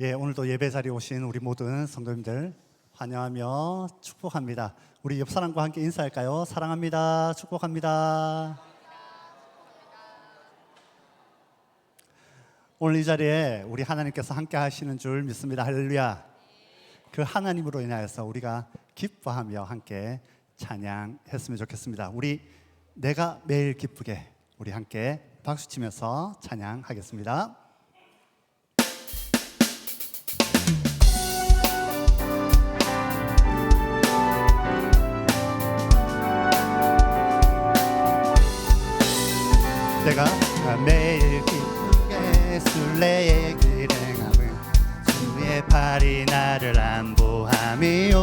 예, 오늘도 예배 자리에 오신 우리 모든 성도님들 환영하며 축복합니다. 우리 옆 사람과 함께 인사할까요? 사랑합니다. 축복합니다. 오늘 이 자리에 우리 하나님께서 함께 하시는 줄 믿습니다. 할렐루야. 그 하나님으로 인하여서 우리가 기뻐하며 함께 찬양했으면 좋겠습니다. 우리 내가 매일 기쁘게 우리 함께 박수치면서 찬양하겠습니다. 내가 매일 기쁘게 순례의 길을 행함은 주의 팔이 나를 안보함이요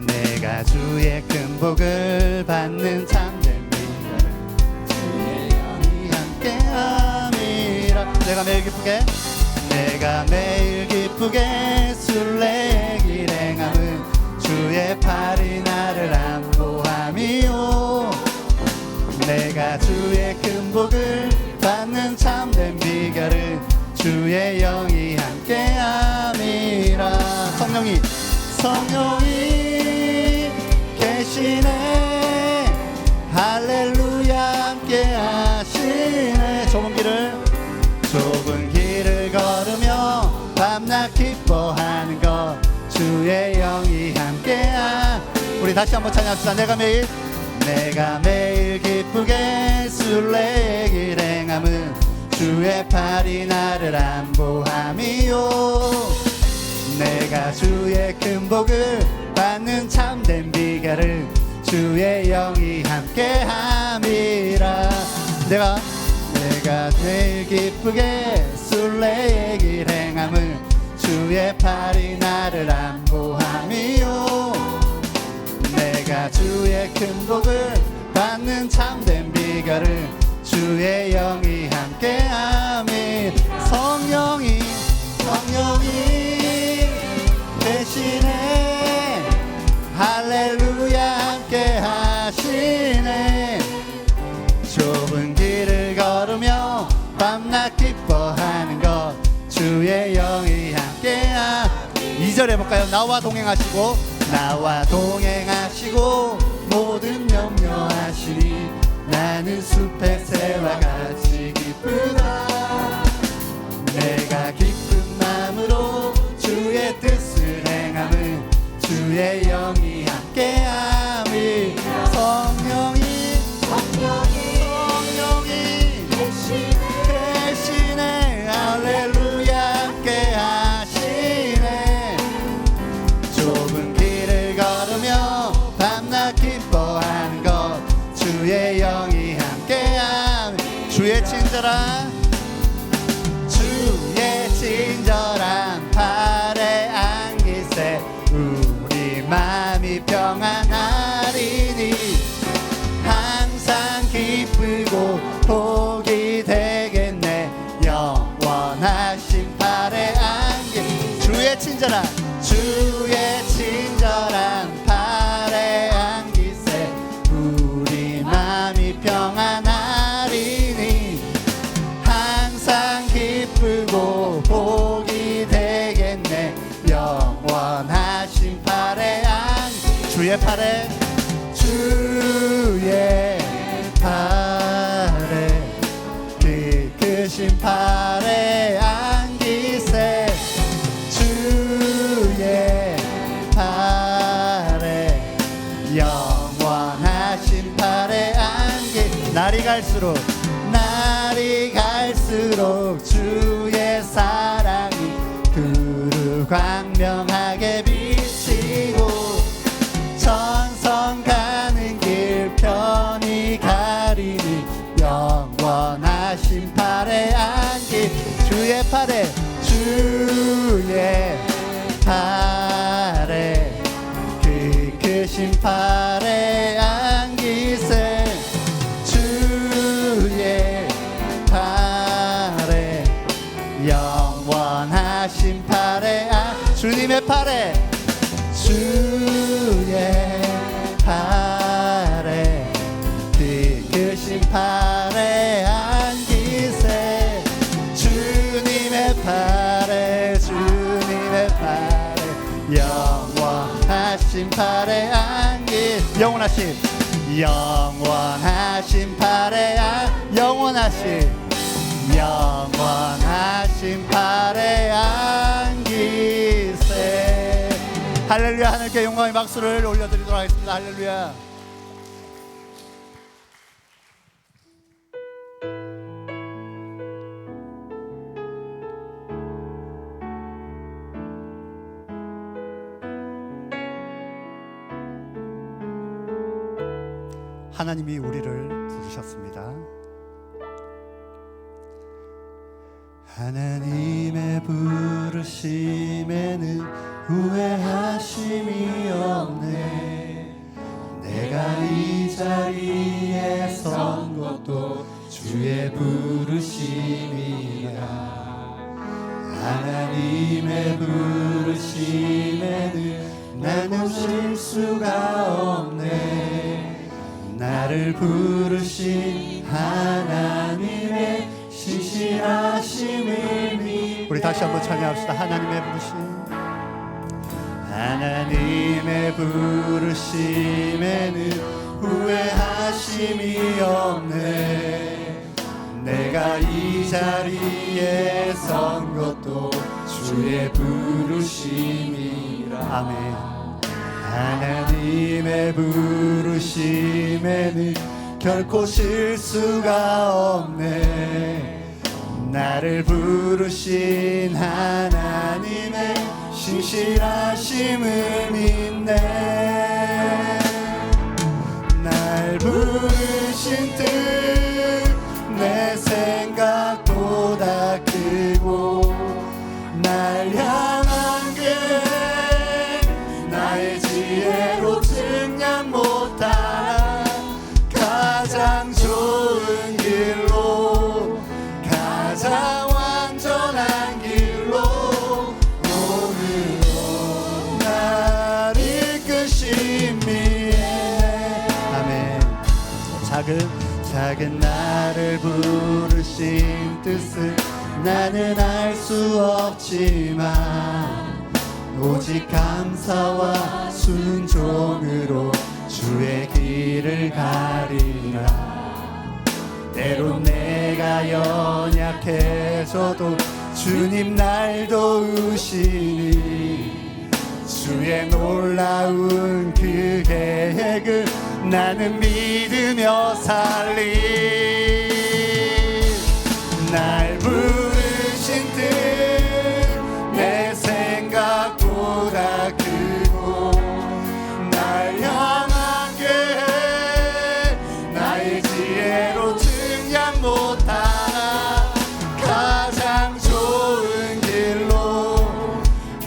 내가 주의 큰 복을 받는 참된 비결을 주의 영이 함께함이라. 내가 매일 기쁘게 순례의 길 행함은 주의 팔이 나를 안보함이요 내가 주의 큰 복을 받는 참된 비결은 주의 영이 함께함이라. 성령이 계시네. 할렐루야. 함께하시네. 좁은 길을 걸으며 밤낮 기뻐하는 것 주의 영이 함께하. 우리 다시 한번 찬양합시다. 내가 매일 기쁘게 순례의 길 행함은 주의 팔이 나를 안보함이요 내가 주의 큰 복을 받는 참된 비결을 주의 영이 함께함이라. 내가 매일 기쁘게 순례의 길 행함은 주의 팔이 나를 안보함이요 내가 주의 큰 복을 받는 참된 비결을 주의 영이 함께함이. 성령이 되시네. 할렐루야. 함께하시네. 좁은 길을 걸으며 밤낮 기뻐하는 것 주의 영이 함께하. 2절 해볼까요? 나와 동행하시고 모든 염려하시니 나는 숲의 새와 같이 기쁘다. 내가 기쁜 마음으로 주의 뜻을 행함은 주의 영이 함께함이. 성령이 계시네. 할렐루야. 함께하시네. 좁은 길을 걸으며 밤낮 기뻐하는 것 주의 영이 함께함. 주의 친절한 팔에 안기세 우리 마음이 평안하리니 항상 기쁘고 복이 되겠네. 영원하신 팔에 안기. 주의 친절한 팔에 안기세 우리 마음이 평안하리니 항상 기쁘고 복이 되겠네. 영원하신 팔에 주의 팔에 크신 팔에 안기세 주의 팔에 영원하신 팔에 안기. 날이 갈수록 주의 사랑이 두루 광명하게 비치고 천성 가는 길 편히 가리니 영원하신 팔에 안기. 주의 팔에 그 크신 팔에 안기세 주의 팔에 영원하신 팔에 주님의 팔에 그 크신 팔에 안기세 주의 영원하신 팔의 안길 영원하신 영원하신 팔의 영원하신 팔의 안기세. 할렐루야. 하나님께 영광의 박수를 올려드리도록 하겠습니다. 할렐루야. 하나님이 우리를 부르셨습니다. 하나님의 부르심에는 후회하심이 없네. 내가 이 자리에 선 것도 주의 부르심이라. 하나님의 부르심에는 나는 실수가 없네. 나를 부르신 하나님의 신실하심을 믿네. 우리 다시 한번 찬양합시다. 하나님의 부르심에는 후회하심이 없네. 내가 이 자리에 선 것도 주의 부르심이라. 아멘. 하나님의 부르심에는 결코 실수가 없네. 나를 부르신 하나님의 신실하심을 믿네. 날 부르신 뜻 내 생각보다 크고 날 향한 계획 나의 지혜로 측량 못한 가장 좋은 길로 가장 완전한 길로 오늘도 날 이끄심이네. 아멘. 작은 나를 부르신 뜻을 나는 알 수 없지만 오직 감사와 순종으로 주의 길을 가리라. 때론 내가 연약해져도 주님 날 도우시니 주의 놀라운 그 계획을 나는 믿으며 살리. 날 부르신 뜻 내 생각보다 크고 날 향한 계획 나의 지혜로 측량 못하나 가장 좋은 길로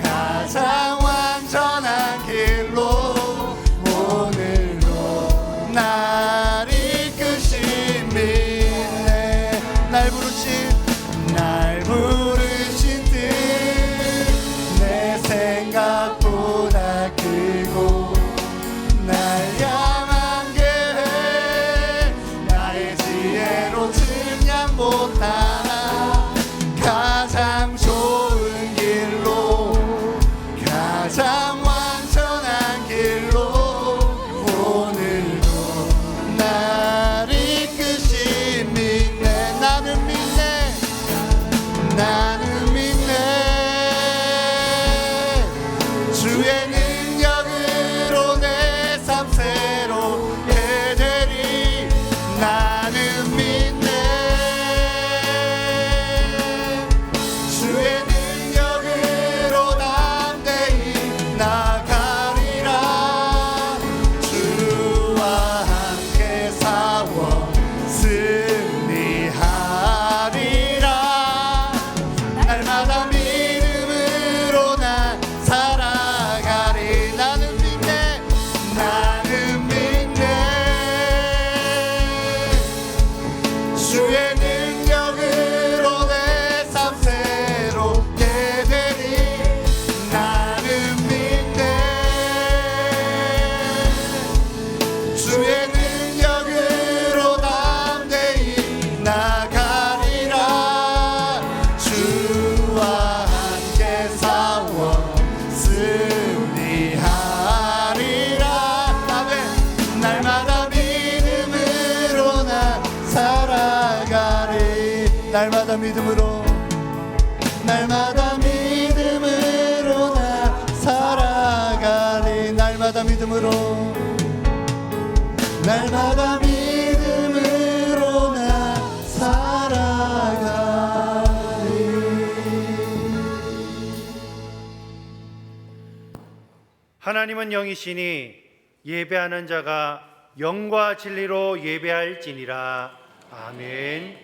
가장 완전한 길로 오늘도 날 이끄신 믿네. 날 부르신 뜻 내 생각보다 크고 날 향한 계획 나의 지혜로 측량 못하나 가장 좋은 길로 가장 완전한 길로 오늘도 날 이끄신 믿네. 나는 믿네. 주의 능력으로 내 삶 새롭게 되리. 나는 믿네. 주의 능력으로 담대히 나가리라. 주와 함께 싸워 승리하리라. 날마다 믿음으로 난 살아가리. 나는 믿네. 주의 능력으로 내 삶 새롭게 되리. 나는 믿네. 믿음으로 날마다 믿음으로 나 살아가리. 날마다 믿음으로 날마다 믿음으로 나 살아가리. 하나님은 영이시니 예배하는 자가 영과 진리로 예배할지니라. 아멘.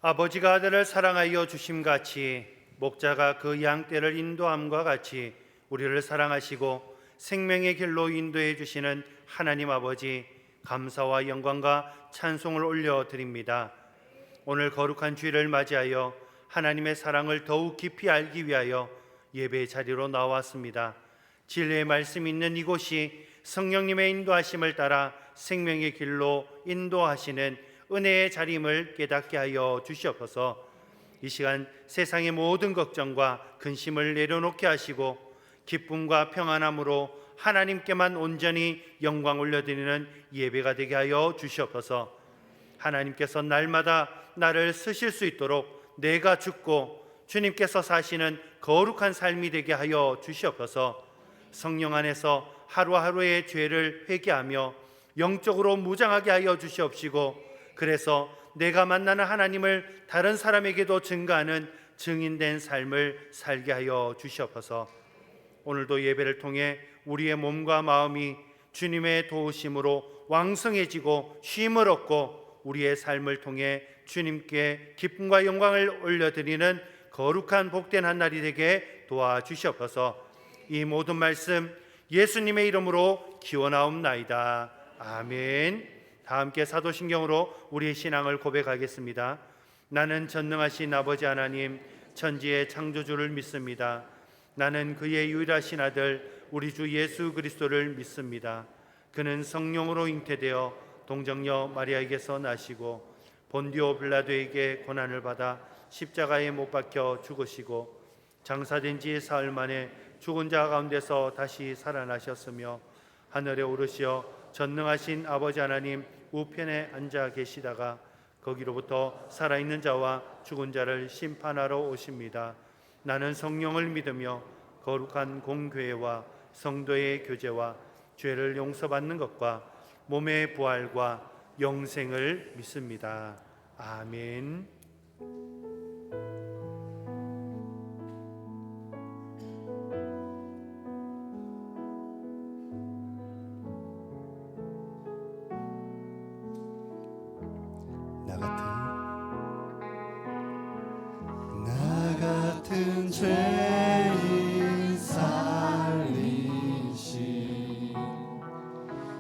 아버지가 아들을 사랑하여 주심같이 목자가 그 양떼를 인도함과 같이 우리를 사랑하시고 생명의 길로 인도해 주시는 하나님 아버지, 감사와 영광과 찬송을 올려드립니다. 오늘 거룩한 주일을 맞이하여 하나님의 사랑을 더욱 깊이 알기 위하여 예배 자리로 나왔습니다. 진리의 말씀이 있는 이곳이 성령님의 인도하심을 따라 생명의 길로 인도하시는 은혜의 자리임을 깨닫게 하여 주시옵소서. 이 시간 세상의 모든 걱정과 근심을 내려놓게 하시고 기쁨과 평안함으로 하나님께만 온전히 영광 올려드리는 예배가 되게 하여 주시옵소서. 하나님께서 날마다 나를 쓰실 수 있도록 내가 죽고 주님께서 사시는 거룩한 삶이 되게 하여 주시옵소서. 성령 안에서 하루하루의 죄를 회개하며 영적으로 무장하게 하여 주시옵시고, 그래서 내가 만나는 하나님을 다른 사람에게도 증거하는 증인된 삶을 살게 하여 주시옵소서. 오늘도 예배를 통해 우리의 몸과 마음이 주님의 도우심으로 왕성해지고 쉼을 얻고 우리의 삶을 통해 주님께 기쁨과 영광을 올려드리는 거룩한 복된 한 날이 되게 도와주시옵소서. 이 모든 말씀 예수님의 이름으로 기원하옵나이다. 아멘. 다 함께 사도신경으로 우리의 신앙을 고백하겠습니다. 나는 전능하신 아버지 하나님 천지의 창조주를 믿습니다. 나는 그의 유일하신 아들 우리 주 예수 그리스도를 믿습니다. 그는 성령으로 잉태되어 동정녀 마리아에게서 나시고 본디오 빌라도에게 고난을 받아 십자가에 못 박혀 죽으시고 장사된 지 사흘 만에 죽은 자 가운데서 다시 살아나셨으며 하늘에 오르시어 전능하신 아버지 하나님 우편에 앉아 계시다가 거기로부터 살아있는 자와 죽은 자를 심판하러 오십니다. 나는 성령을 믿으며 거룩한 공교회와 성도의 교제와 죄를 용서받는 것과 몸의 부활과 영생을 믿습니다. 아멘. 나 같은 죄인 살리신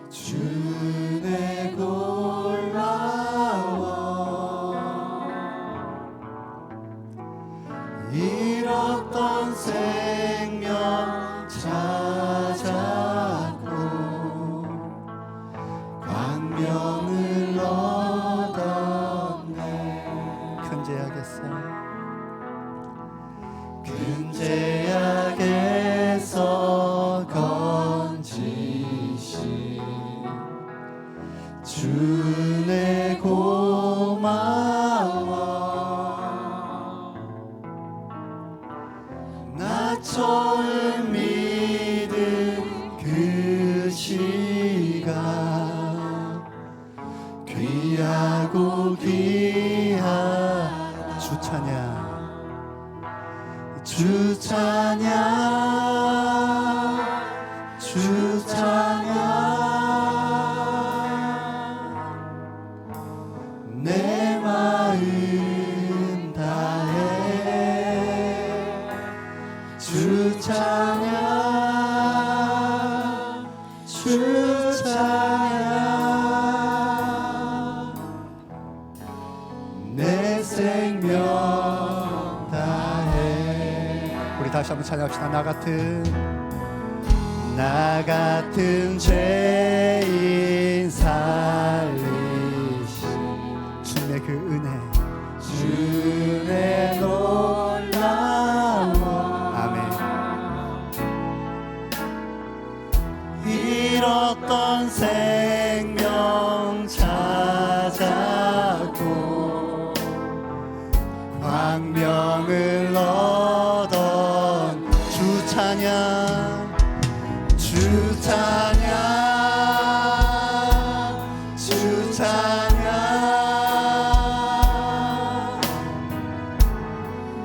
주내 골라와 잃었던 생명 찾았고 광명을 얻었네. 큰 죄악에서 큰 죄악에서 건지신 주내 고마워. 나 처음 믿은 그 시간 귀하고 귀한 주 찬양 주 찬양 주 찬양 내 주 찬양 주 찬양 내 생명 다해. 우리 다시 한번 찬양합시다. 나 같은 죄인 살리시 주님의 그 은혜 주의 놀라워. 아멘. 잃었던 생명 찾았고 광명을 얻은 주 찬양 주 찬양 주 찬양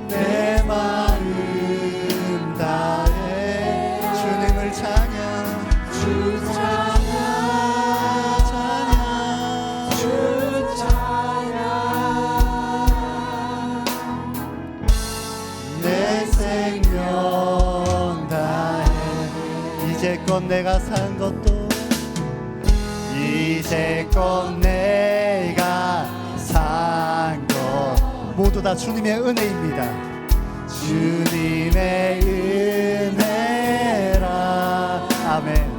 내 마음 다해 주님을 찬양 주 찬양 찬양 주 찬양 내 생명 다해. 이제껏 내가 산 것도 이제껏 내가 산 것 모두 다 주님의 은혜입니다. 주님의 은혜라. 아멘.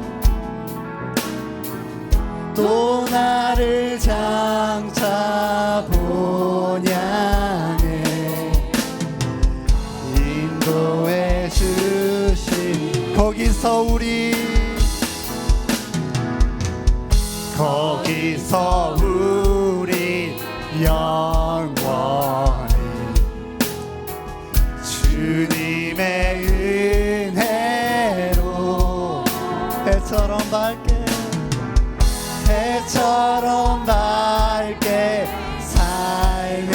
또 나를 장차 본향에 인도해 주신 거기서 우리 영원히 주님의 은혜로 해처럼 밝게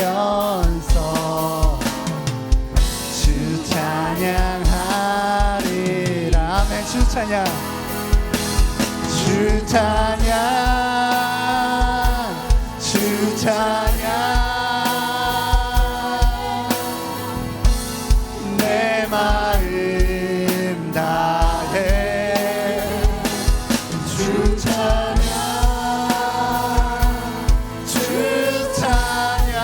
살면서 주 찬양하리라. 아멘. 주 찬양 주 찬양 주 찬양 내 마음 다해 주 찬양 주 찬양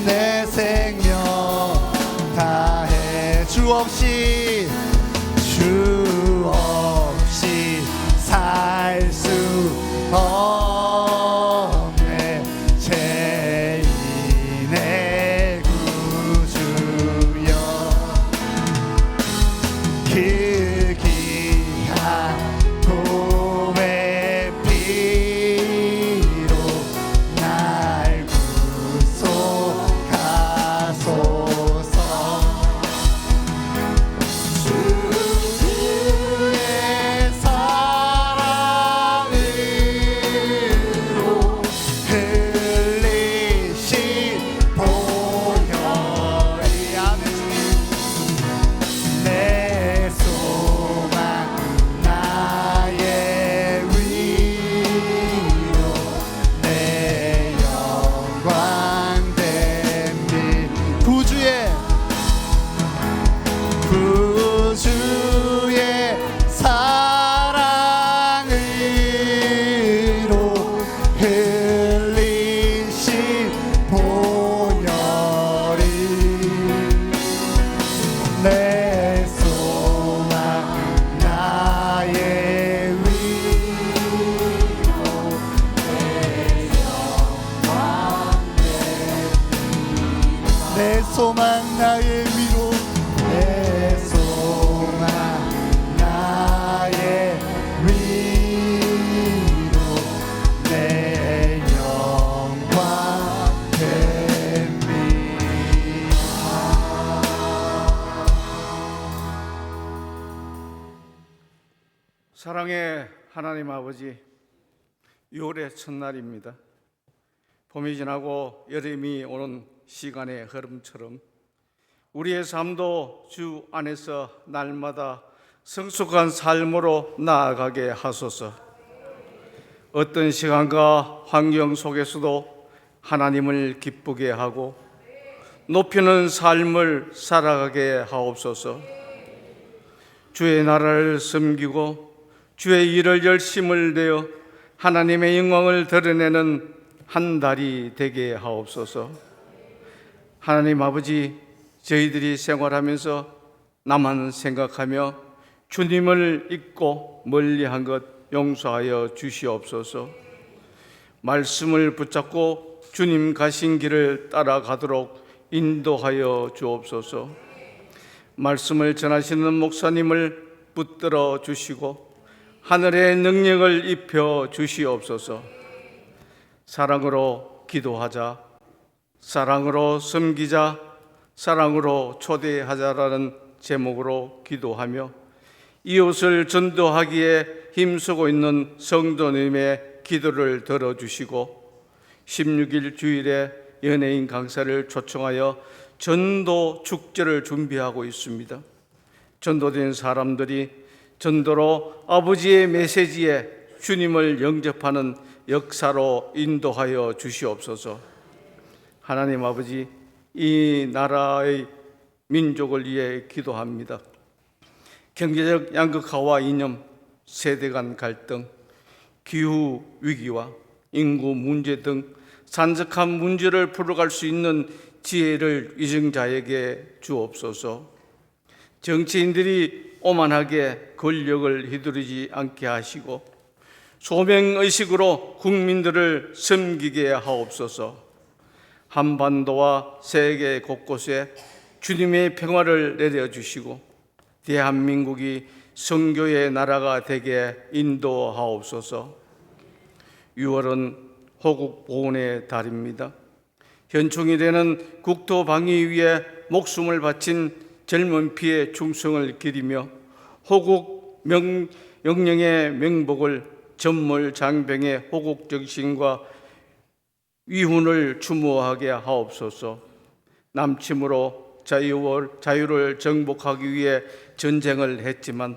내 생명 다해. 주 없이 살 수 없네. 죄인의 구주여 그 귀한 보배 피로 날 구속하소서. 구주의 사랑으로 흘리신 보혈이 내 소망 나의 위로 내 영광 내 소망 나의 위로 내 소망 나의 위로 내 영광 됩니다. 사랑의 하나님 아버지, 6월의 첫날입니다. 봄이 지나고 여름이 오는 시간의 흐름처럼 우리의 삶도 주 안에서 날마다 성숙한 삶으로 나아가게 하소서. 어떤 시간과 환경 속에서도 하나님을 기쁘게 하고 높이는 삶을 살아가게 하옵소서. 주의 나라를 섬기고 주의 일을 열심을 내어 하나님의 영광을 드러내는 한 달이 되게 하옵소서. 하나님 아버지, 저희들이 생활하면서 나만 생각하며 주님을 잊고 멀리한 것 용서하여 주시옵소서. 말씀을 붙잡고 주님 가신 길을 따라가도록 인도하여 주옵소서. 말씀을 전하시는 목사님을 붙들어 주시고 하늘의 능력을 입혀 주시옵소서. 사랑으로 기도하자, 사랑으로 섬기자, 사랑으로 초대하자라는 제목으로 기도하며 이웃을 전도하기에 힘쓰고 있는 성도님의 기도를 들어주시고 16일 주일에 연예인 강사를 초청하여 전도 축제를 준비하고 있습니다. 전도된 사람들이 전도로 아버지의 메시지에 주님을 영접하는 역사로 인도하여 주시옵소서. 하나님 아버지, 이 나라의 민족을 위해 기도합니다. 경제적 양극화와 이념, 세대 간 갈등, 기후 위기와 인구 문제 등 산적한 문제를 풀어갈 수 있는 지혜를 위정자에게 주옵소서. 정치인들이 오만하게 권력을 휘두르지 않게 하시고 소명의식으로 국민들을 섬기게 하옵소서. 한반도와 세계 곳곳에 주님의 평화를 내려주시고 대한민국이 선교의 나라가 되게 인도하옵소서. 6월은 호국 보훈의 달입니다. 현충이 되는 국토 방위 위에 목숨을 바친 젊은 피의 충성을 기리며 호국 영령의 명복을 전몰 장병의 호국 정신과 위훈을 추모하게 하옵소서. 남침으로 자유를 정복하기 위해 전쟁을 했지만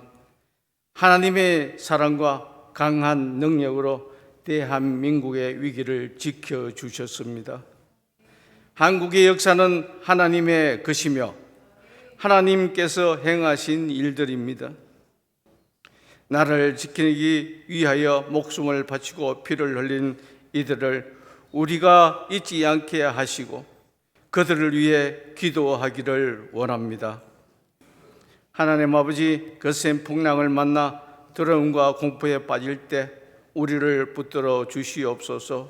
하나님의 사랑과 강한 능력으로 대한민국의 위기를 지켜주셨습니다. 한국의 역사는 하나님의 것이며 하나님께서 행하신 일들입니다. 나라를 지키기 위하여 목숨을 바치고 피를 흘린 이들을 우리가 잊지 않게 하시고 그들을 위해 기도하기를 원합니다. 하나님 아버지, 거센 풍랑을 만나 두려움과 공포에 빠질 때 우리를 붙들어 주시옵소서.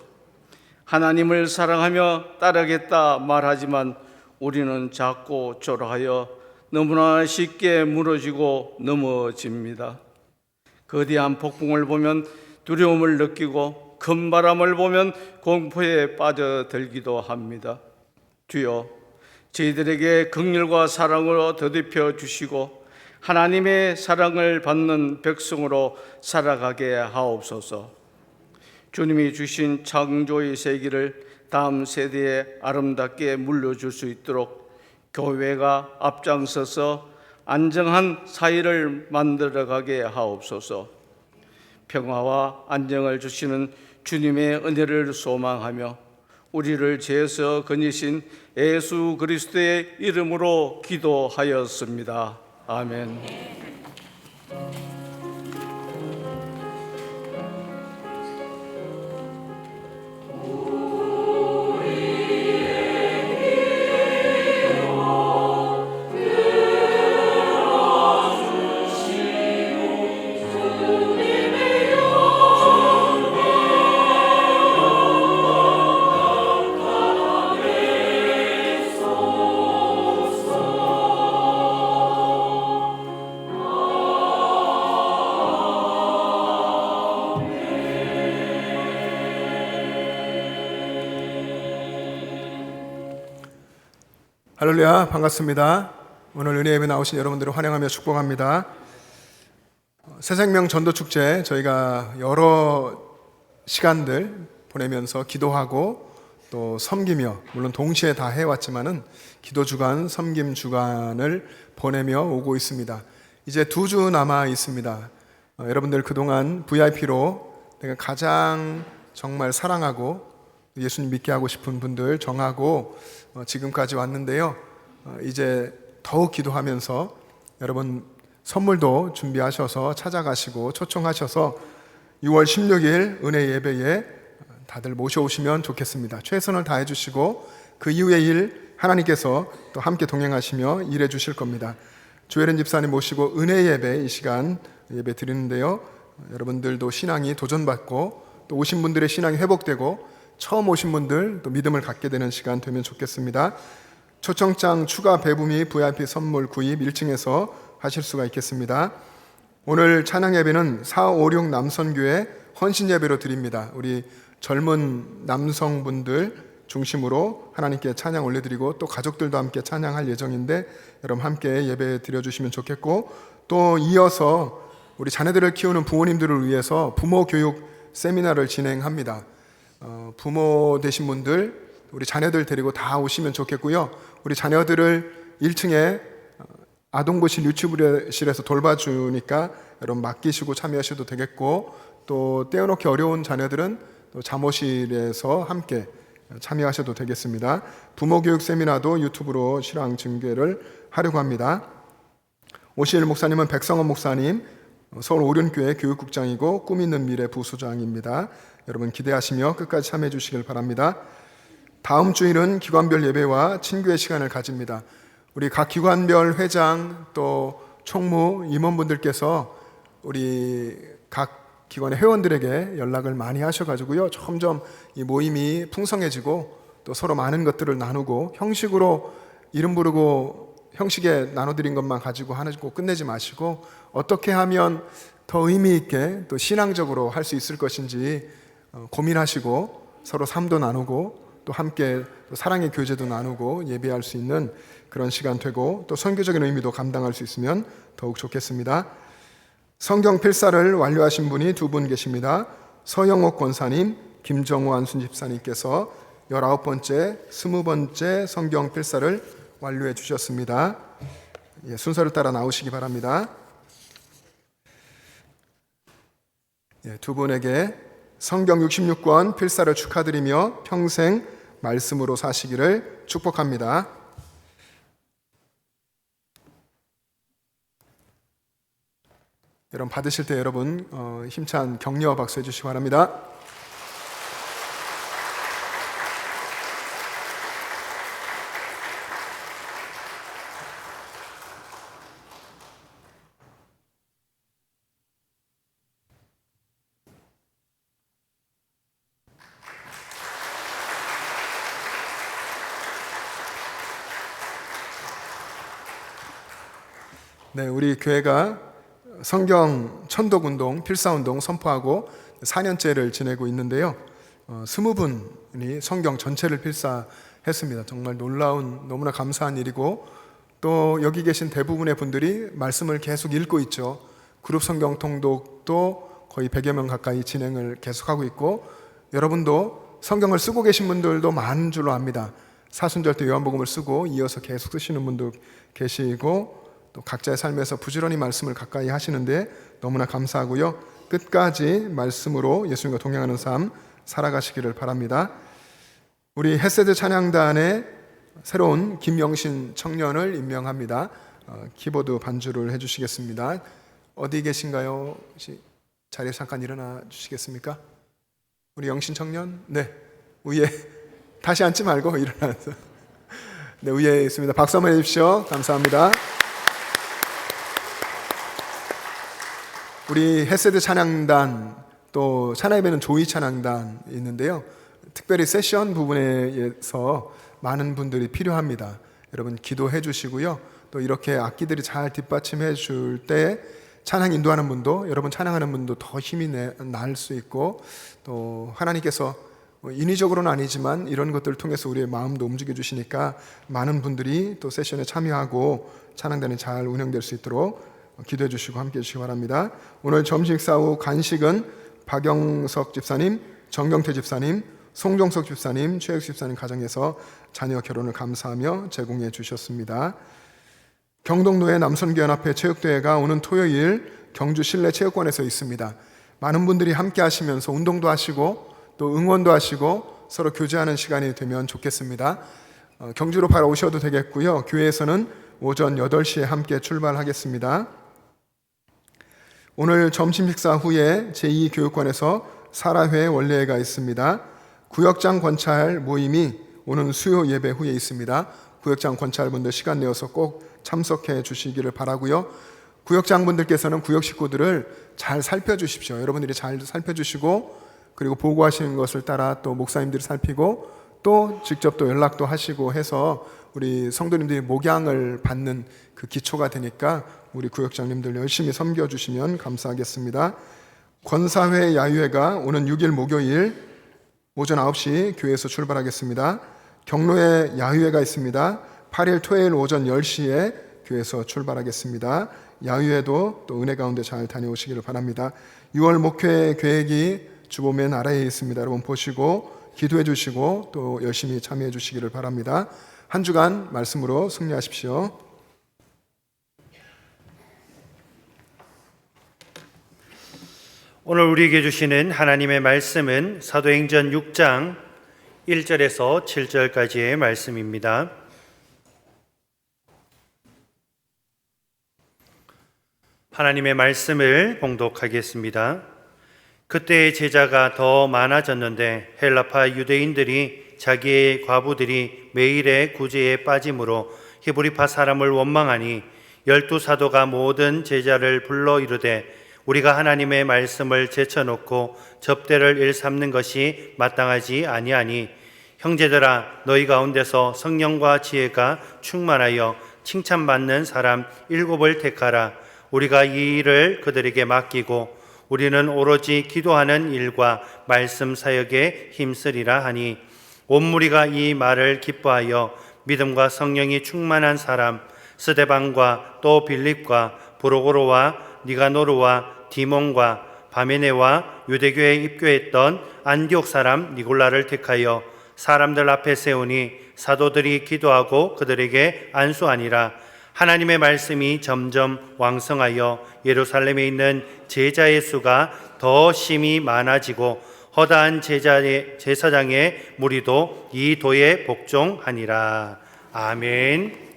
하나님을 사랑하며 따르겠다 말하지만 우리는 작고 초라하여 너무나 쉽게 무너지고 넘어집니다. 거대한 폭풍을 보면 두려움을 느끼고 큰 바람을 보면 공포에 빠져들기도 합니다. 주여, 저희들에게 긍휼과 사랑으로 더듬혀 주시고 하나님의 사랑을 받는 백성으로 살아가게 하옵소서. 주님이 주신 창조의 세계를 다음 세대에 아름답게 물려줄 수 있도록 교회가 앞장서서 안정한 사회를 만들어가게 하옵소서. 평화와 안정을 주시는 주님의 은혜를 소망하며 우리를 죄에서 건지신 예수 그리스도의 이름으로 기도하였습니다. 아멘. 할렐루야, 반갑습니다. 오늘 은혜 예배 나오신 여러분들을 환영하며 축복합니다. 새생명 전도축제 저희가 여러 시간들 보내면서 기도하고 또 섬기며, 물론 동시에 다 해왔지만은 기도주간, 섬김주간을 보내며 오고 있습니다. 이제 2주 남아 있습니다. 여러분들 그동안 VIP로 내가 가장 정말 사랑하고 예수님 믿게 하고 싶은 분들 정하고 지금까지 왔는데요. 이제 더욱 기도하면서 여러분 선물도 준비하셔서 찾아가시고 초청하셔서 6월 16일 은혜 예배에 다들 모셔오시면 좋겠습니다. 최선을 다해 주시고 그 이후의 일 하나님께서 또 함께 동행하시며 일해 주실 겁니다. 조혜련 집사님 모시고 은혜 예배 이 시간 예배 드리는데요. 여러분들도 신앙이 도전받고 또 오신 분들의 신앙이 회복되고 처음 오신 분들 또 믿음을 갖게 되는 시간 되면 좋겠습니다. 초청장 추가 배부 및 VIP 선물 구입 1층에서 하실 수가 있겠습니다. 오늘 찬양 예배는 456 남선교회 헌신 예배로 드립니다. 우리 젊은 남성분들 중심으로 하나님께 찬양 올려드리고 또 가족들도 함께 찬양할 예정인데 여러분 함께 예배 드려주시면 좋겠고, 또 이어서 우리 자녀들을 키우는 부모님들을 위해서 부모 교육 세미나를 진행합니다. 부모 되신 분들 우리 자녀들 데리고 다 오시면 좋겠고요. 우리 자녀들을 1층에 아동부실 유치부실에서 돌봐주니까 여러분 맡기시고 참여하셔도 되겠고, 또 떼어놓기 어려운 자녀들은 또 잠옷실에서 함께 참여하셔도 되겠습니다. 부모교육 세미나도 유튜브로 실황 중계를 하려고 합니다. 오실 목사님은 백성원 목사님, 서울 오륜교회 교육국장이고 꿈 있는 미래 부소장입니다. 여러분 기대하시며 끝까지 참여해 주시길 바랍니다. 다음 주일은 기관별 예배와 친교의 시간을 가집니다. 우리 각 기관별 회장 또 총무 임원분들께서 우리 각 기관의 회원들에게 연락을 많이 하셔가지고요, 점점 이 모임이 풍성해지고 또 서로 많은 것들을 나누고, 형식으로 이름 부르고 형식에 나눠드린 것만 가지고 하고 끝내지 마시고 어떻게 하면 더 의미 있게 또 신앙적으로 할 수 있을 것인지 고민하시고 서로 삶도 나누고 또 함께 또 사랑의 교제도 나누고 예배할 수 있는 그런 시간 되고, 또 선교적인 의미도 감당할 수 있으면 더욱 좋겠습니다. 성경 필사를 완료하신 분이 두 분 계십니다. 서영옥 권사님, 김정호 안순 집사님께서 19번째, 20번째 성경 필사를 완료해 주셨습니다. 순서를 따라 나오시기 바랍니다. 두 분에게 성경 66권 필사를 축하드리며 평생 말씀으로 사시기를 축복합니다. 여러분 받으실 때 여러분 힘찬 격려 박수 해주시기 바랍니다. 네, 우리 교회가 성경 천독운동, 필사운동 선포하고 4년째를 지내고 있는데요. 20분이 성경 전체를 필사했습니다. 정말 놀라운, 너무나 감사한 일이고, 또 여기 계신 대부분의 분들이 말씀을 계속 읽고 있죠. 그룹 성경 통독도 거의 100여 명 가까이 진행을 계속하고 있고, 여러분도 성경을 쓰고 계신 분들도 많은 줄로 압니다. 사순절때 요한복음을 쓰고 이어서 계속 쓰시는 분도 계시고, 또 각자의 삶에서 부지런히 말씀을 가까이 하시는데 너무나 감사하고요. 끝까지 말씀으로 예수님과 동행하는 삶 살아가시기를 바랍니다. 우리 햇세드 찬양단에 새로운 김영신 청년을 임명합니다. 키보드 반주를 해주시겠습니다. 어디 계신가요? 자리에 잠깐 일어나 주시겠습니까? 우리 영신 청년? 네, 위에 다시 앉지 말고 일어나서 네, 위에 있습니다. 박수 한번 해주십시오. 감사합니다. 우리 햇세드 찬양단 또 찬양예배는 조이 찬양단이 있는데요. 특별히 세션 부분에서 많은 분들이 필요합니다. 여러분 기도해 주시고요. 또 이렇게 악기들이 잘 뒷받침해 줄 때 찬양 인도하는 분도, 여러분 찬양하는 분도 더 힘이 날 수 있고, 또 하나님께서 인위적으로는 아니지만 이런 것들을 통해서 우리의 마음도 움직여 주시니까 많은 분들이 또 세션에 참여하고 찬양단이 잘 운영될 수 있도록 기도해 주시고 함께 해 주시기 바랍니다. 오늘 점심 식사 후 간식은 박영석 집사님, 정경태 집사님, 송종석 집사님, 최혁 집사님 가정에서 자녀 결혼을 감사하며 제공해 주셨습니다. 경동노회 남선교연합회 체육대회가 오는 토요일 경주 실내 체육관에서 있습니다. 많은 분들이 함께 하시면서 운동도 하시고 또 응원도 하시고 서로 교제하는 시간이 되면 좋겠습니다. 경주로 바로 오셔도 되겠고요. 교회에서는 오전 8시에 함께 출발하겠습니다. 오늘 점심 식사 후에 제2교육관에서 사라회 원례회가 있습니다. 구역장 권찰 모임이 오는 수요 예배 후에 있습니다. 구역장 권찰분들 시간 내어서 꼭 참석해 주시기를 바라고요. 구역장분들께서는 구역 식구들을 잘 살펴주십시오. 여러분들이 잘 살펴주시고 그리고 보고하시는 것을 따라 또 목사님들이 살피고 또 직접 또 연락도 하시고 해서 우리 성도님들이 목양을 받는 그 기초가 되니까 우리 구역장님들 열심히 섬겨주시면 감사하겠습니다. 권사회 야유회가 오는 6일 목요일 오전 9시 교회에서 출발하겠습니다. 경로에 야유회가 있습니다. 8일 토요일 오전 10시에 교회에서 출발하겠습니다. 야유회도 또 은혜 가운데 잘 다녀오시기를 바랍니다. 6월 목회 계획이 주보면 아래에 있습니다. 여러분 보시고 기도해 주시고 또 열심히 참여해 주시기를 바랍니다. 한 주간 말씀으로 승리하십시오. 오늘 우리에게 주시는 하나님의 말씀은 사도행전 6장 1절에서 7절까지의 말씀입니다. 하나님의 말씀을 봉독하겠습니다. 그때의 제자가 더 많아졌는데 헬라파 유대인들이 자기의 과부들이 매일의 구제에 빠짐으로 히브리파 사람을 원망하니 12사도가 모든 제자를 불러 이르되 우리가 하나님의 말씀을 제쳐놓고 접대를 일삼는 것이 마땅하지 아니하니 형제들아 너희 가운데서 성령과 지혜가 충만하여 칭찬받는 사람 7을 택하라. 우리가 이 일을 그들에게 맡기고 우리는 오로지 기도하는 일과 말씀 사역에 힘쓰리라 하니 온 무리가 이 말을 기뻐하여 믿음과 성령이 충만한 사람 스데반과 또 빌립과 브로고로와 니가노르와 디몬과 바메네와 유대교에 입교했던 안디옥 사람 니골라를 택하여 사람들 앞에 세우니 사도들이 기도하고 그들에게 안수하니라. 하나님의 말씀이 점점 왕성하여 예루살렘에 있는 제자의 수가 더 심히 많아지고 허다한 제사장의 무리도 이 도에 복종하니라. 아멘.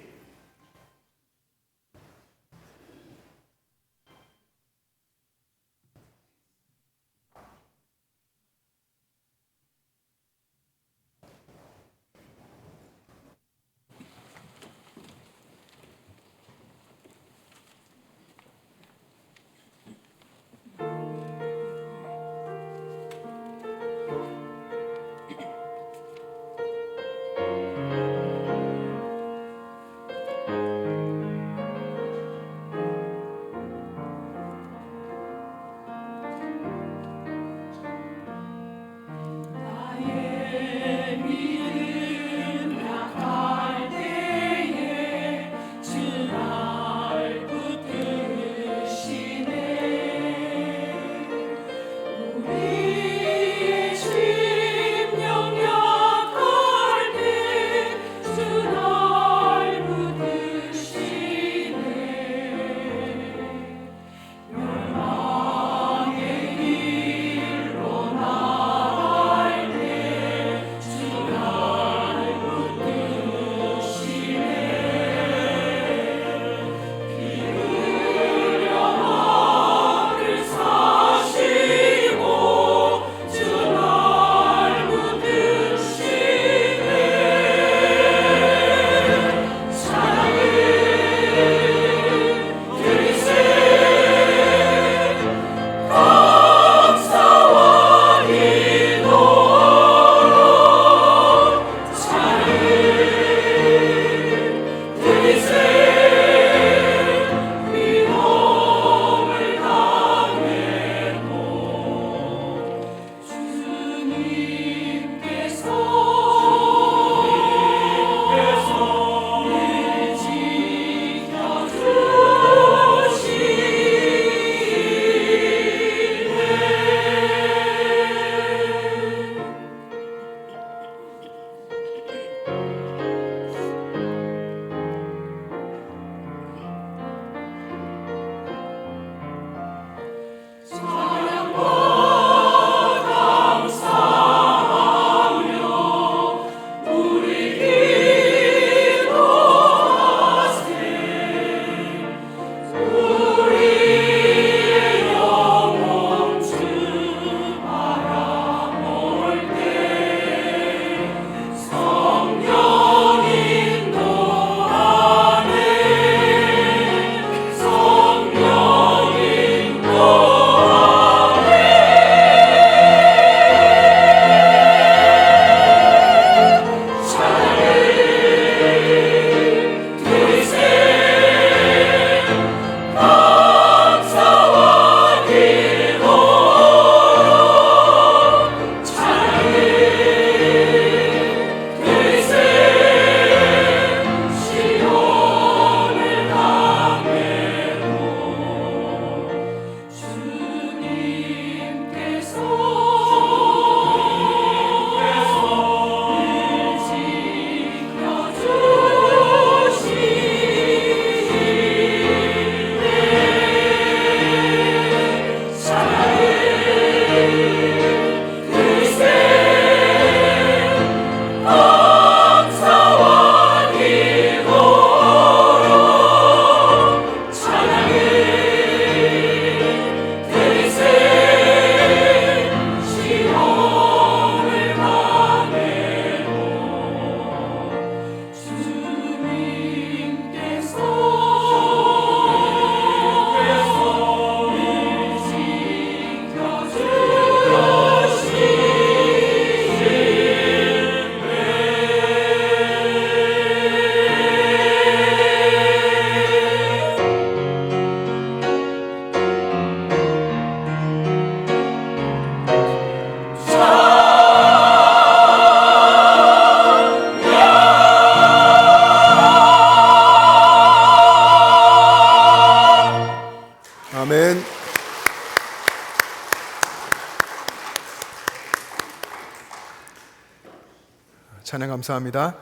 찬양 감사합니다.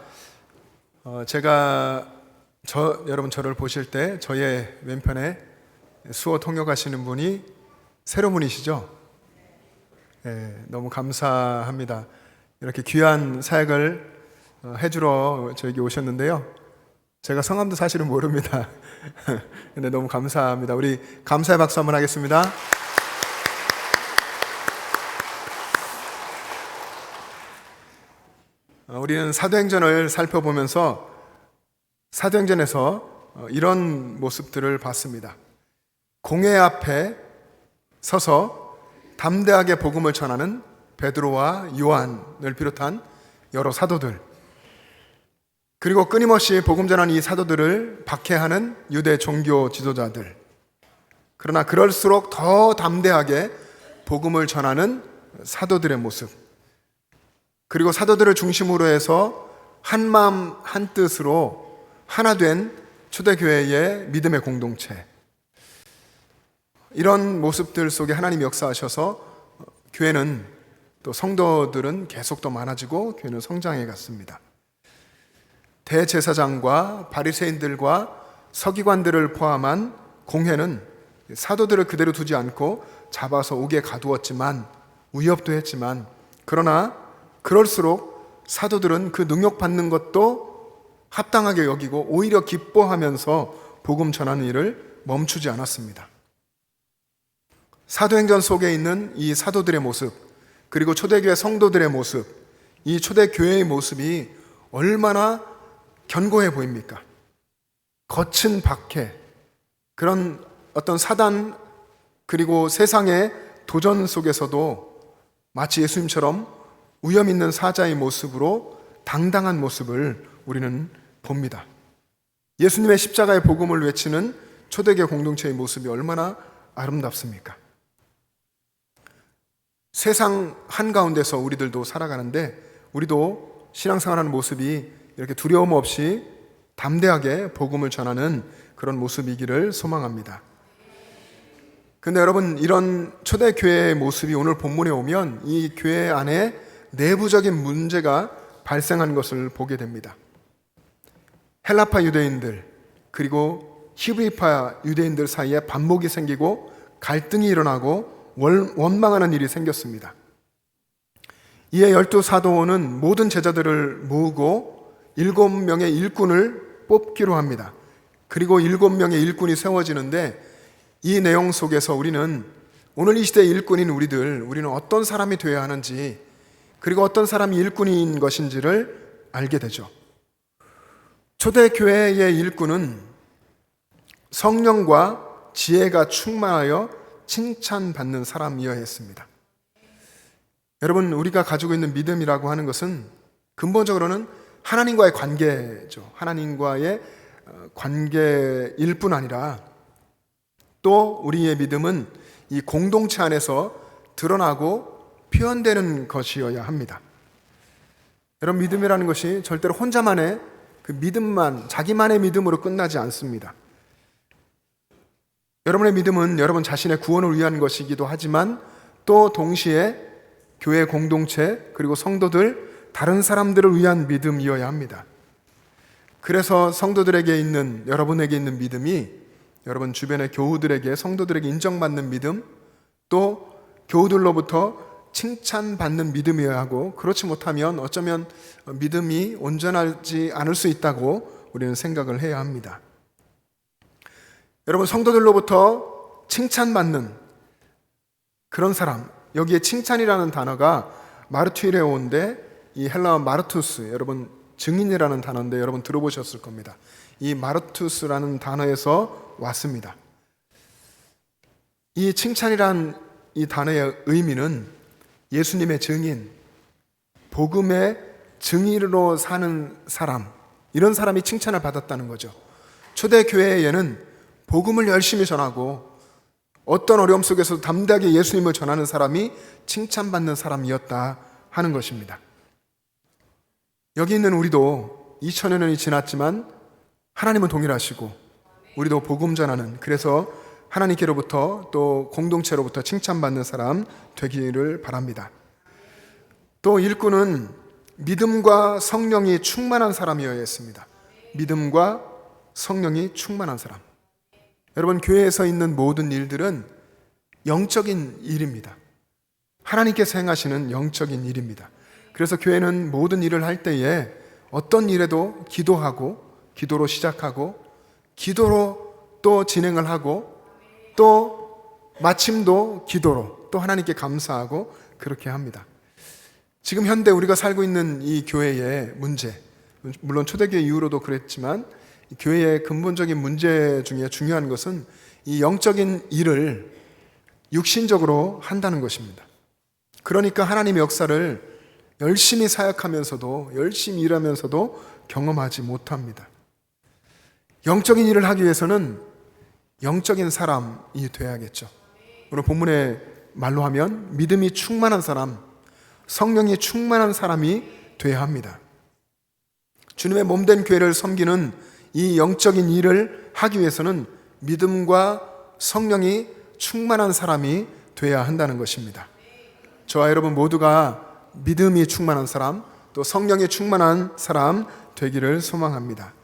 여러분 저를 보실 때 저의 왼편에 수어 통역하시는 분이 새로운 분이시죠? 너무 감사합니다. 이렇게 귀한 사역을 해주러 저에게 오셨는데요. 제가 성함도 사실은 모릅니다. 근데 너무 감사합니다. 우리 감사의 박수 한번 하겠습니다. 우리는 사도행전을 살펴보면서 사도행전에서 이런 모습들을 봤습니다. 공회 앞에 서서 담대하게 복음을 전하는 베드로와 요한을 비롯한 여러 사도들, 그리고 끊임없이 복음 전하는 이 사도들을 박해하는 유대 종교 지도자들, 그러나 그럴수록 더 담대하게 복음을 전하는 사도들의 모습, 그리고 사도들을 중심으로 해서 한 마음 한 뜻으로 하나 된 초대교회의 믿음의 공동체, 이런 모습들 속에 하나님이 역사하셔서 교회는 또 성도들은 계속 더 많아지고 교회는 성장해 갔습니다. 대제사장과 바리새인들과 서기관들을 포함한 공회는 사도들을 그대로 두지 않고 잡아서 옥에 가두었지만, 위협도 했지만, 그러나 그럴수록 사도들은 그 능욕받는 것도 합당하게 여기고 오히려 기뻐하면서 복음 전하는 일을 멈추지 않았습니다. 사도행전 속에 있는 이 사도들의 모습, 그리고 초대교회 성도들의 모습, 이 초대교회의 모습이 얼마나 견고해 보입니까? 거친 박해, 그런 어떤 사단 그리고 세상의 도전 속에서도 마치 예수님처럼 위험 있는 사자의 모습으로 당당한 모습을 우리는 봅니다. 예수님의 십자가의 복음을 외치는 초대교회 공동체의 모습이 얼마나 아름답습니까? 세상 한가운데서 우리들도 살아가는데, 우리도 신앙생활하는 모습이 이렇게 두려움 없이 담대하게 복음을 전하는 그런 모습이기를 소망합니다. 근데 여러분, 이런 초대교회의 모습이 오늘 본문에 오면 이 교회 안에 내부적인 문제가 발생하는 것을 보게 됩니다. 헬라파 유대인들 그리고 히브리파 유대인들 사이에 반목이 생기고 갈등이 일어나고 원망하는 일이 생겼습니다. 이에 12사도는 모든 제자들을 모으고 7명의 일꾼을 뽑기로 합니다. 그리고 7명의 일꾼이 세워지는데, 이 내용 속에서 우리는 오늘 이 시대의 일꾼인 우리는 어떤 사람이 되어야 하는지, 그리고 어떤 사람이 일꾼인 것인지를 알게 되죠. 초대교회의 일꾼은 성령과 지혜가 충만하여 칭찬받는 사람이어야 했습니다. 여러분, 우리가 가지고 있는 믿음이라고 하는 것은 근본적으로는 하나님과의 관계죠. 하나님과의 관계일 뿐 아니라 또 우리의 믿음은 이 공동체 안에서 드러나고 표현되는 것이어야 합니다. 여러분, 믿음이라는 것이 절대로 혼자만의 그 믿음만, 자기만의 믿음으로 끝나지 않습니다. 여러분의 믿음은 여러분 자신의 구원을 위한 것이기도 하지만, 또 동시에 교회 공동체 그리고 성도들, 다른 사람들을 위한 믿음이어야 합니다. 그래서 성도들에게 있는, 여러분에게 있는 믿음이 여러분 주변의 교우들에게, 성도들에게 인정받는 믿음, 또 교우들로부터 칭찬받는 믿음이어야 하고, 그렇지 못하면 어쩌면 믿음이 온전하지 않을 수 있다고 우리는 생각을 해야 합니다. 여러분, 성도들로부터 칭찬받는 그런 사람, 여기에 칭찬이라는 단어가 마르투이레오인데, 이 헬라어 마르투스, 여러분 증인이라는 단어인데 여러분 들어보셨을 겁니다. 이 마르투스라는 단어에서 왔습니다. 이 칭찬이란 이 단어의 의미는 예수님의 증인, 복음의 증인으로 사는 사람, 이런 사람이 칭찬을 받았다는 거죠. 초대교회에는 복음을 열심히 전하고 어떤 어려움 속에서도 담대하게 예수님을 전하는 사람이 칭찬받는 사람이었다 하는 것입니다. 여기 있는 우리도 2000여 년이 지났지만 하나님은 동일하시고 우리도 복음 전하는, 그래서 하나님께로부터 또 공동체로부터 칭찬받는 사람 되기를 바랍니다. 또 일꾼은 믿음과 성령이 충만한 사람이어야 했습니다. 믿음과 성령이 충만한 사람. 여러분, 교회에서 있는 모든 일들은 영적인 일입니다. 하나님께서 행하시는 영적인 일입니다. 그래서 교회는 모든 일을 할 때에 어떤 일에도 기도하고, 기도로 시작하고, 기도로 또 진행을 하고, 또 마침도 기도로 또 하나님께 감사하고 그렇게 합니다. 지금 현대 우리가 살고 있는 이 교회의 문제, 물론 초대교회 이후로도 그랬지만 교회의 근본적인 문제 중에 중요한 것은 이 영적인 일을 육신적으로 한다는 것입니다. 그러니까 하나님의 역사를 열심히 사역하면서도, 열심히 일하면서도 경험하지 못합니다. 영적인 일을 하기 위해서는 영적인 사람이 돼야겠죠. 오늘 본문의 말로 하면 믿음이 충만한 사람, 성령이 충만한 사람이 돼야 합니다. 주님의 몸된 교회를 섬기는 이 영적인 일을 하기 위해서는 믿음과 성령이 충만한 사람이 돼야 한다는 것입니다. 저와 여러분 모두가 믿음이 충만한 사람, 또 성령이 충만한 사람 되기를 소망합니다.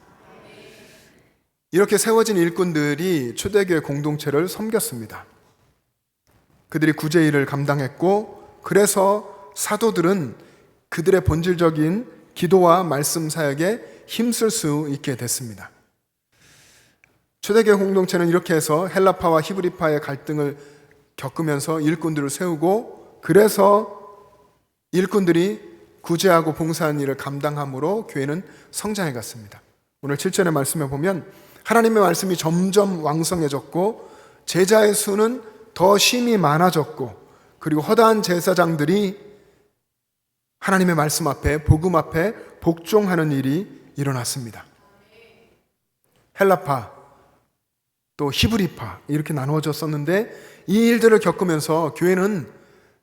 이렇게 세워진 일꾼들이 초대교회 공동체를 섬겼습니다. 그들이 구제 일을 감당했고, 그래서 사도들은 그들의 본질적인 기도와 말씀 사역에 힘쓸 수 있게 됐습니다. 초대교회 공동체는 이렇게 해서 헬라파와 히브리파의 갈등을 겪으면서 일꾼들을 세우고, 그래서 일꾼들이 구제하고 봉사하는 일을 감당함으로 교회는 성장해 갔습니다. 오늘 7절의 말씀에 보면 하나님의 말씀이 점점 왕성해졌고, 제자의 수는 더 심히 많아졌고, 그리고 허다한 제사장들이 하나님의 말씀 앞에, 복음 앞에 복종하는 일이 일어났습니다. 헬라파, 또 히브리파 이렇게 나누어졌었는데, 이 일들을 겪으면서 교회는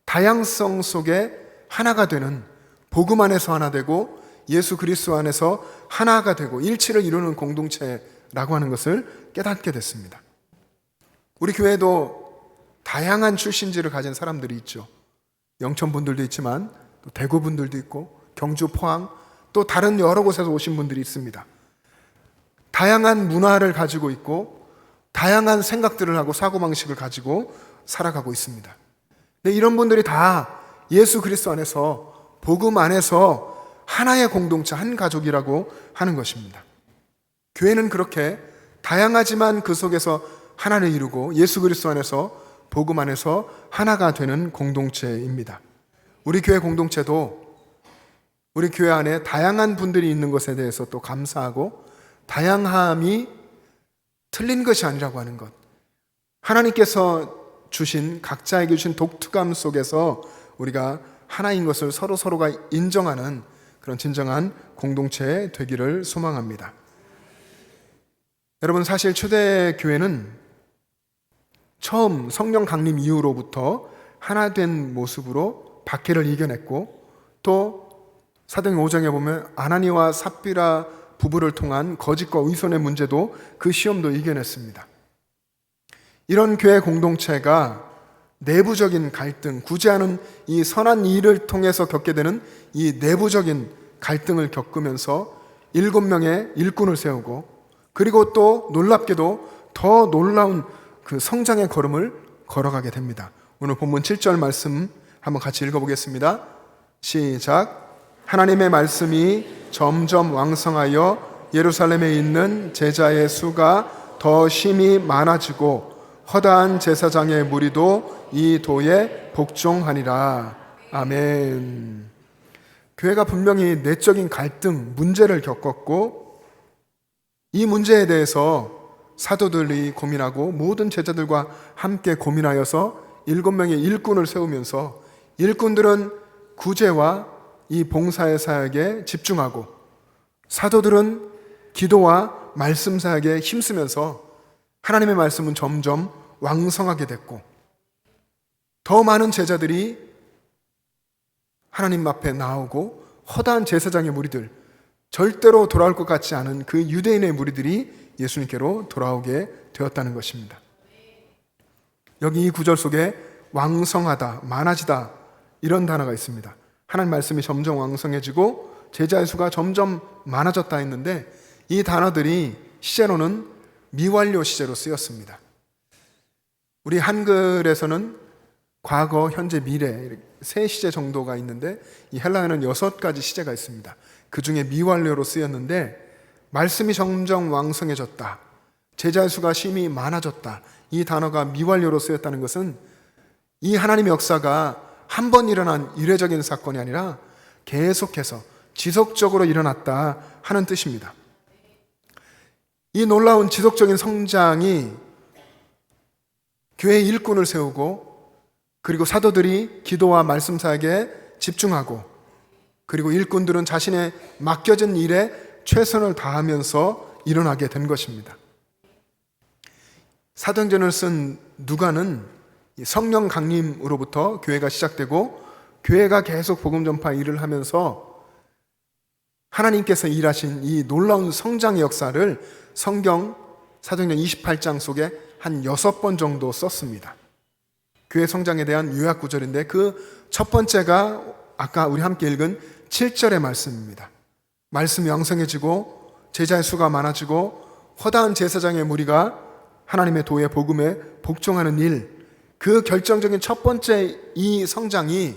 다양성 속에 하나가 되는, 복음 안에서 하나 되고 예수 그리스도 안에서 하나가 되고 일치를 이루는 공동체라고 하는 것을 깨닫게 됐습니다. 우리 교회도 다양한 출신지를 가진 사람들이 있죠. 영천 분들도 있지만 또 대구 분들도 있고, 경주, 포항, 또 다른 여러 곳에서 오신 분들이 있습니다. 다양한 문화를 가지고 있고, 다양한 생각들을 하고 사고방식을 가지고 살아가고 있습니다. 근데 이런 분들이 다 예수 그리스도 안에서, 복음 안에서 하나의 공동체, 한 가족이라고 하는 것입니다. 교회는 그렇게 다양하지만 그 속에서 하나를 이루고 예수 그리스도 안에서, 복음 안에서 하나가 되는 공동체입니다. 우리 교회 공동체도 우리 교회 안에 다양한 분들이 있는 것에 대해서 또 감사하고, 다양함이 틀린 것이 아니라고 하는 것, 하나님께서 주신, 각자에게 주신 독특함 속에서 우리가 하나인 것을 서로가 인정하는 그런 진정한 공동체 되기를 소망합니다. 여러분, 사실 초대교회는 처음 성령 강림 이후로부터 하나 된 모습으로 박해를 이겨냈고, 또 사도행 5장에 보면 아나니와 삽비라 부부를 통한 거짓과 의손의 문제도, 그 시험도 이겨냈습니다. 이런 교회 공동체가 내부적인 갈등, 구제하는 이 선한 일을 통해서 겪게 되는 이 내부적인 갈등을 겪으면서 7명의 일꾼을 세우고, 그리고 또 놀랍게도 더 놀라운 그 성장의 걸음을 걸어가게 됩니다. 오늘 본문 7절 말씀 한번 같이 읽어보겠습니다. 시작. 하나님의 말씀이 점점 왕성하여 예루살렘에 있는 제자의 수가 더 심히 많아지고, 허다한 제사장의 무리도 이 도에 복종하니라. 아멘. 교회가 분명히 내적인 갈등, 문제를 겪었고, 이 문제에 대해서 사도들이 고민하고 모든 제자들과 함께 고민하여서 7명의 일꾼을 세우면서, 일꾼들은 구제와 이 봉사의 사역에 집중하고, 사도들은 기도와 말씀 사역에 힘쓰면서 하나님의 말씀은 점점 왕성하게 됐고, 더 많은 제자들이 하나님 앞에 나오고, 허다한 제사장의 무리들, 절대로 돌아올 것 같지 않은 그 유대인의 무리들이 예수님께로 돌아오게 되었다는 것입니다. 여기 이 구절 속에 왕성하다, 많아지다 이런 단어가 있습니다. 하나님 말씀이 점점 왕성해지고 제자의 수가 점점 많아졌다 했는데, 이 단어들이 시제로는 미완료 시제로 쓰였습니다. 우리 한글에서는 과거, 현재, 미래 세 시제 정도가 있는데, 이 헬라어에는 6가지 시제가 있습니다. 그 중에 미완료로 쓰였는데, 말씀이 점점 왕성해졌다, 제자의 수가 심히 많아졌다, 이 단어가 미완료로 쓰였다는 것은 이 하나님의 역사가 한 번 일어난 이례적인 사건이 아니라 계속해서 지속적으로 일어났다 하는 뜻입니다. 이 놀라운 지속적인 성장이 교회의 일꾼을 세우고, 그리고 사도들이 기도와 말씀 사역에 집중하고, 그리고 일꾼들은 자신의 맡겨진 일에 최선을 다하면서 일어나게 된 것입니다. 사도행전을 쓴 누가는 성령 강림으로부터 교회가 시작되고, 교회가 계속 복음 전파 일을 하면서 하나님께서 일하신 이 놀라운 성장의 역사를 성경 사도행전 28장 속에 한 6번 정도 썼습니다. 교회 성장에 대한 요약 구절인데, 그 첫 번째가 아까 우리 함께 읽은 7절의 말씀입니다. 말씀이 왕성해지고 제자의 수가 많아지고 허다한 제사장의 무리가 하나님의 도의 복음에 복종하는 일, 그 결정적인 첫 번째 이 성장이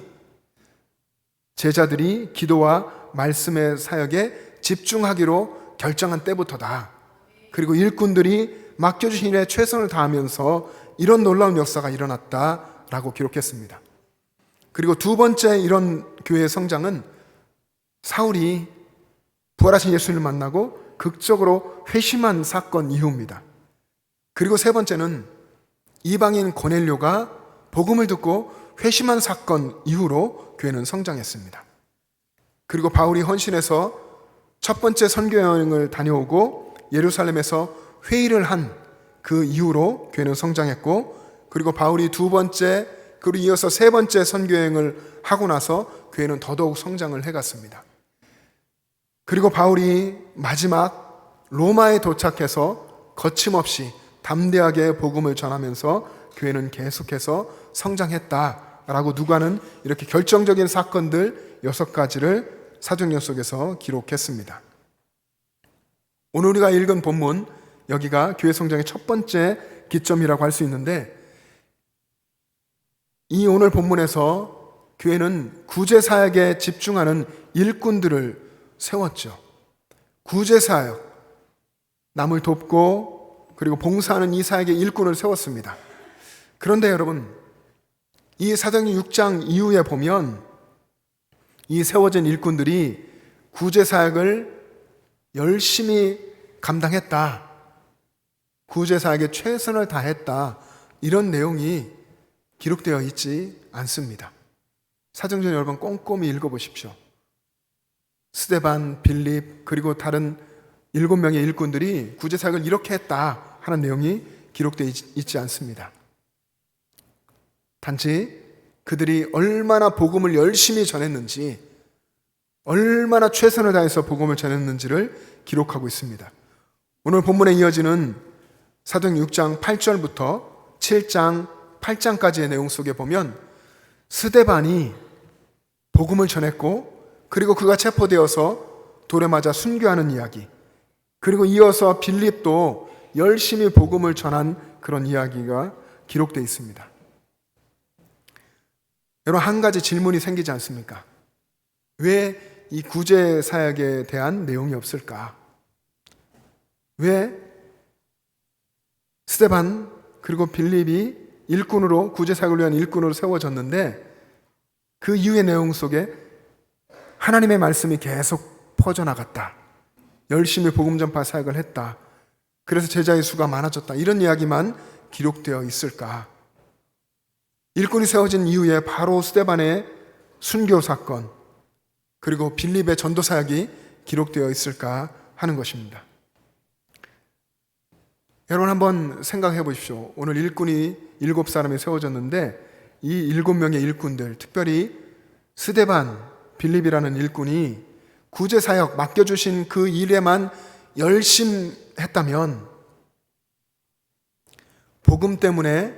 제자들이 기도와 말씀의 사역에 집중하기로 결정한 때부터다. 그리고 일꾼들이 맡겨주신 일에 최선을 다하면서 이런 놀라운 역사가 일어났다라고 기록했습니다. 그리고 두 번째 이런 교회의 성장은 사울이 부활하신 예수님을 만나고 극적으로 회심한 사건 이후입니다. 그리고 세 번째는 이방인 고넬료가 복음을 듣고 회심한 사건 이후로 교회는 성장했습니다. 그리고 바울이 헌신해서 첫 번째 선교 여행을 다녀오고 예루살렘에서 회의를 한 그 이후로 교회는 성장했고, 그리고 바울이 두 번째, 그리고 이어서 세 번째 선교 여행을 하고 나서 교회는 더더욱 성장을 해갔습니다. 그리고 바울이 마지막 로마에 도착해서 거침없이 담대하게 복음을 전하면서 교회는 계속해서 성장했다라고 누가는 이렇게 결정적인 사건들 6가지를 사도행전 속에서 기록했습니다. 오늘 우리가 읽은 본문, 여기가 교회 성장의 첫 번째 기점이라고 할 수 있는데, 이 오늘 본문에서 교회는 구제사역에 집중하는 일꾼들을 세웠죠. 구제사역, 남을 돕고 그리고 봉사하는 이 사역의 일꾼을 세웠습니다. 그런데 여러분, 이 사도행전 6장 이후에 보면 이 세워진 일꾼들이 구제사역을 열심히 감당했다, 구제사역에 최선을 다했다, 이런 내용이 기록되어 있지 않습니다. 사도행전 여러분 꼼꼼히 읽어보십시오. 스데반, 빌립, 그리고 다른 7명의 일꾼들이 구제사역을 이렇게 했다 하는 내용이 기록되어 있지 않습니다. 단지 그들이 얼마나 복음을 열심히 전했는지, 얼마나 최선을 다해서 복음을 전했는지를 기록하고 있습니다. 오늘 본문에 이어지는 사도행전 6장 8절부터 7장 8장까지의 내용 속에 보면 스데반이 복음을 전했고, 그리고 그가 체포되어서 돌에 맞아 순교하는 이야기, 그리고 이어서 빌립도 열심히 복음을 전한 그런 이야기가 기록되어 있습니다. 여러분, 한 가지 질문이 생기지 않습니까? 왜 이 구제 사역에 대한 내용이 없을까? 왜 스데반 그리고 빌립이 일꾼으로, 구제 사역을 위한 일꾼으로 세워졌는데 그 이후의 내용 속에 하나님의 말씀이 계속 퍼져나갔다, 열심히 복음 전파 사역을 했다, 그래서 제자의 수가 많아졌다, 이런 이야기만 기록되어 있을까? 일꾼이 세워진 이후에 바로 스데반의 순교 사건, 그리고 빌립의 전도 사역이 기록되어 있을까 하는 것입니다. 여러분 한번 생각해 보십시오. 오늘 일꾼이 7사람이 세워졌는데 이 7명의 일꾼들, 특별히 스데반, 빌립이라는 일꾼이 구제 사역 맡겨주신 그 일에만 열심했다면 복음 때문에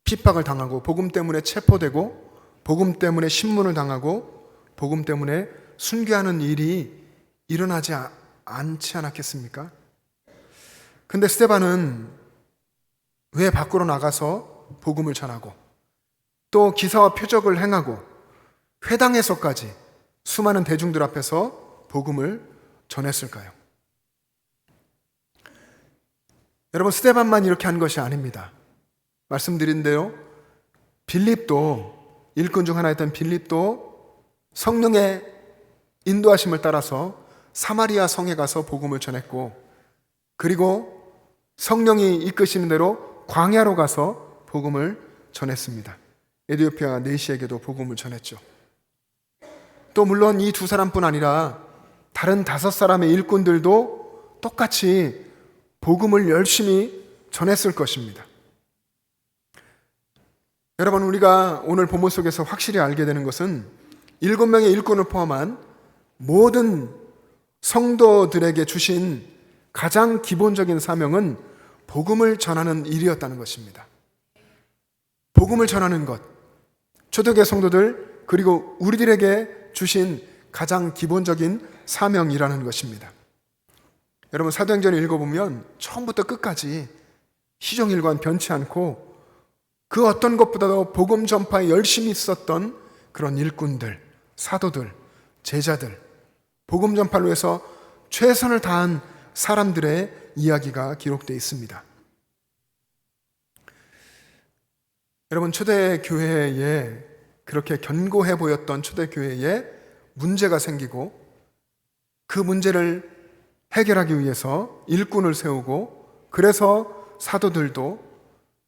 핍박을 당하고, 복음 때문에 체포되고, 복음 때문에 신문을 당하고 복음 때문에 순교하는 일이 일어나지 않지 않았겠습니까? 근데 스데반은 왜 밖으로 나가서 복음을 전하고 또 기사와 표적을 행하고 회당에서까지 수많은 대중들 앞에서 복음을 전했을까요? 여러분, 스데반만 이렇게 한 것이 아닙니다. 말씀드린 대로 빌립도, 일꾼 중 하나였던 빌립도 성령의 인도하심을 따라서 사마리아 성에 가서 복음을 전했고, 그리고 성령이 이끄시는 대로 광야로 가서 복음을 전했습니다. 에디오피아 네시에게도 복음을 전했죠. 또 물론 이 두 사람뿐 아니라 다른 5사람의 일꾼들도 똑같이 복음을 열심히 전했을 것입니다. 여러분, 우리가 오늘 본문 속에서 확실히 알게 되는 것은 7명의 일꾼을 포함한 모든 성도들에게 주신 가장 기본적인 사명은 복음을 전하는 일이었다는 것입니다. 복음을 전하는 것, 초대교회 성도들 그리고 우리들에게 주신 가장 기본적인 사명이라는 것입니다. 여러분, 사도행전을 읽어보면 처음부터 끝까지 시종일관 변치 않고 그 어떤 것보다도 복음 전파에 열심히 있었던 그런 일꾼들, 사도들, 제자들, 복음 전파를 위해서 최선을 다한 사람들의 이야기가 기록되어 있습니다. 여러분, 초대교회에 그렇게 견고해 보였던 초대교회에 문제가 생기고 그 문제를 해결하기 위해서 일꾼을 세우고, 그래서 사도들도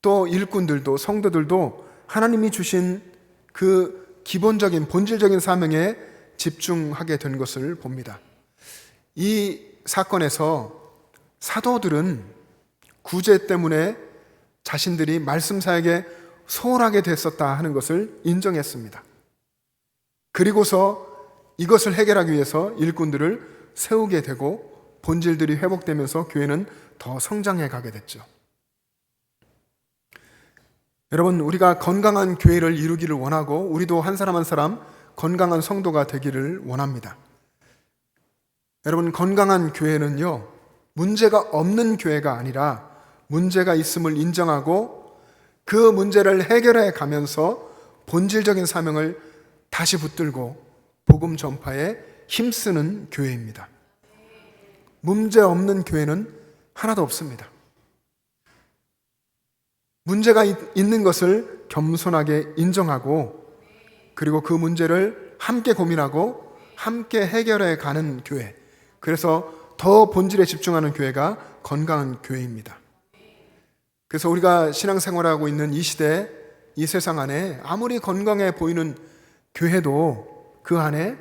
또 일꾼들도 성도들도 하나님이 주신 그 기본적인 본질적인 사명에 집중하게 된 것을 봅니다. 이 사건에서 사도들은 구제 때문에 자신들이 말씀 사역에 소홀하게 됐었다 하는 것을 인정했습니다. 그리고서 이것을 해결하기 위해서 일꾼들을 세우게 되고 본질들이 회복되면서 교회는 더 성장해 가게 됐죠. 여러분, 우리가 건강한 교회를 이루기를 원하고 우리도 한 사람 한 사람 건강한 성도가 되기를 원합니다. 여러분, 건강한 교회는요, 문제가 없는 교회가 아니라 문제가 있음을 인정하고 그 문제를 해결해 가면서 본질적인 사명을 다시 붙들고 복음 전파에 힘쓰는 교회입니다. 문제 없는 교회는 하나도 없습니다. 문제가 있는 것을 겸손하게 인정하고 그리고 그 문제를 함께 고민하고 함께 해결해 가는 교회, 그래서 더 본질에 집중하는 교회가 건강한 교회입니다. 그래서 우리가 신앙생활하고 있는 이 시대, 이 세상 안에 아무리 건강해 보이는 교회도 그 안에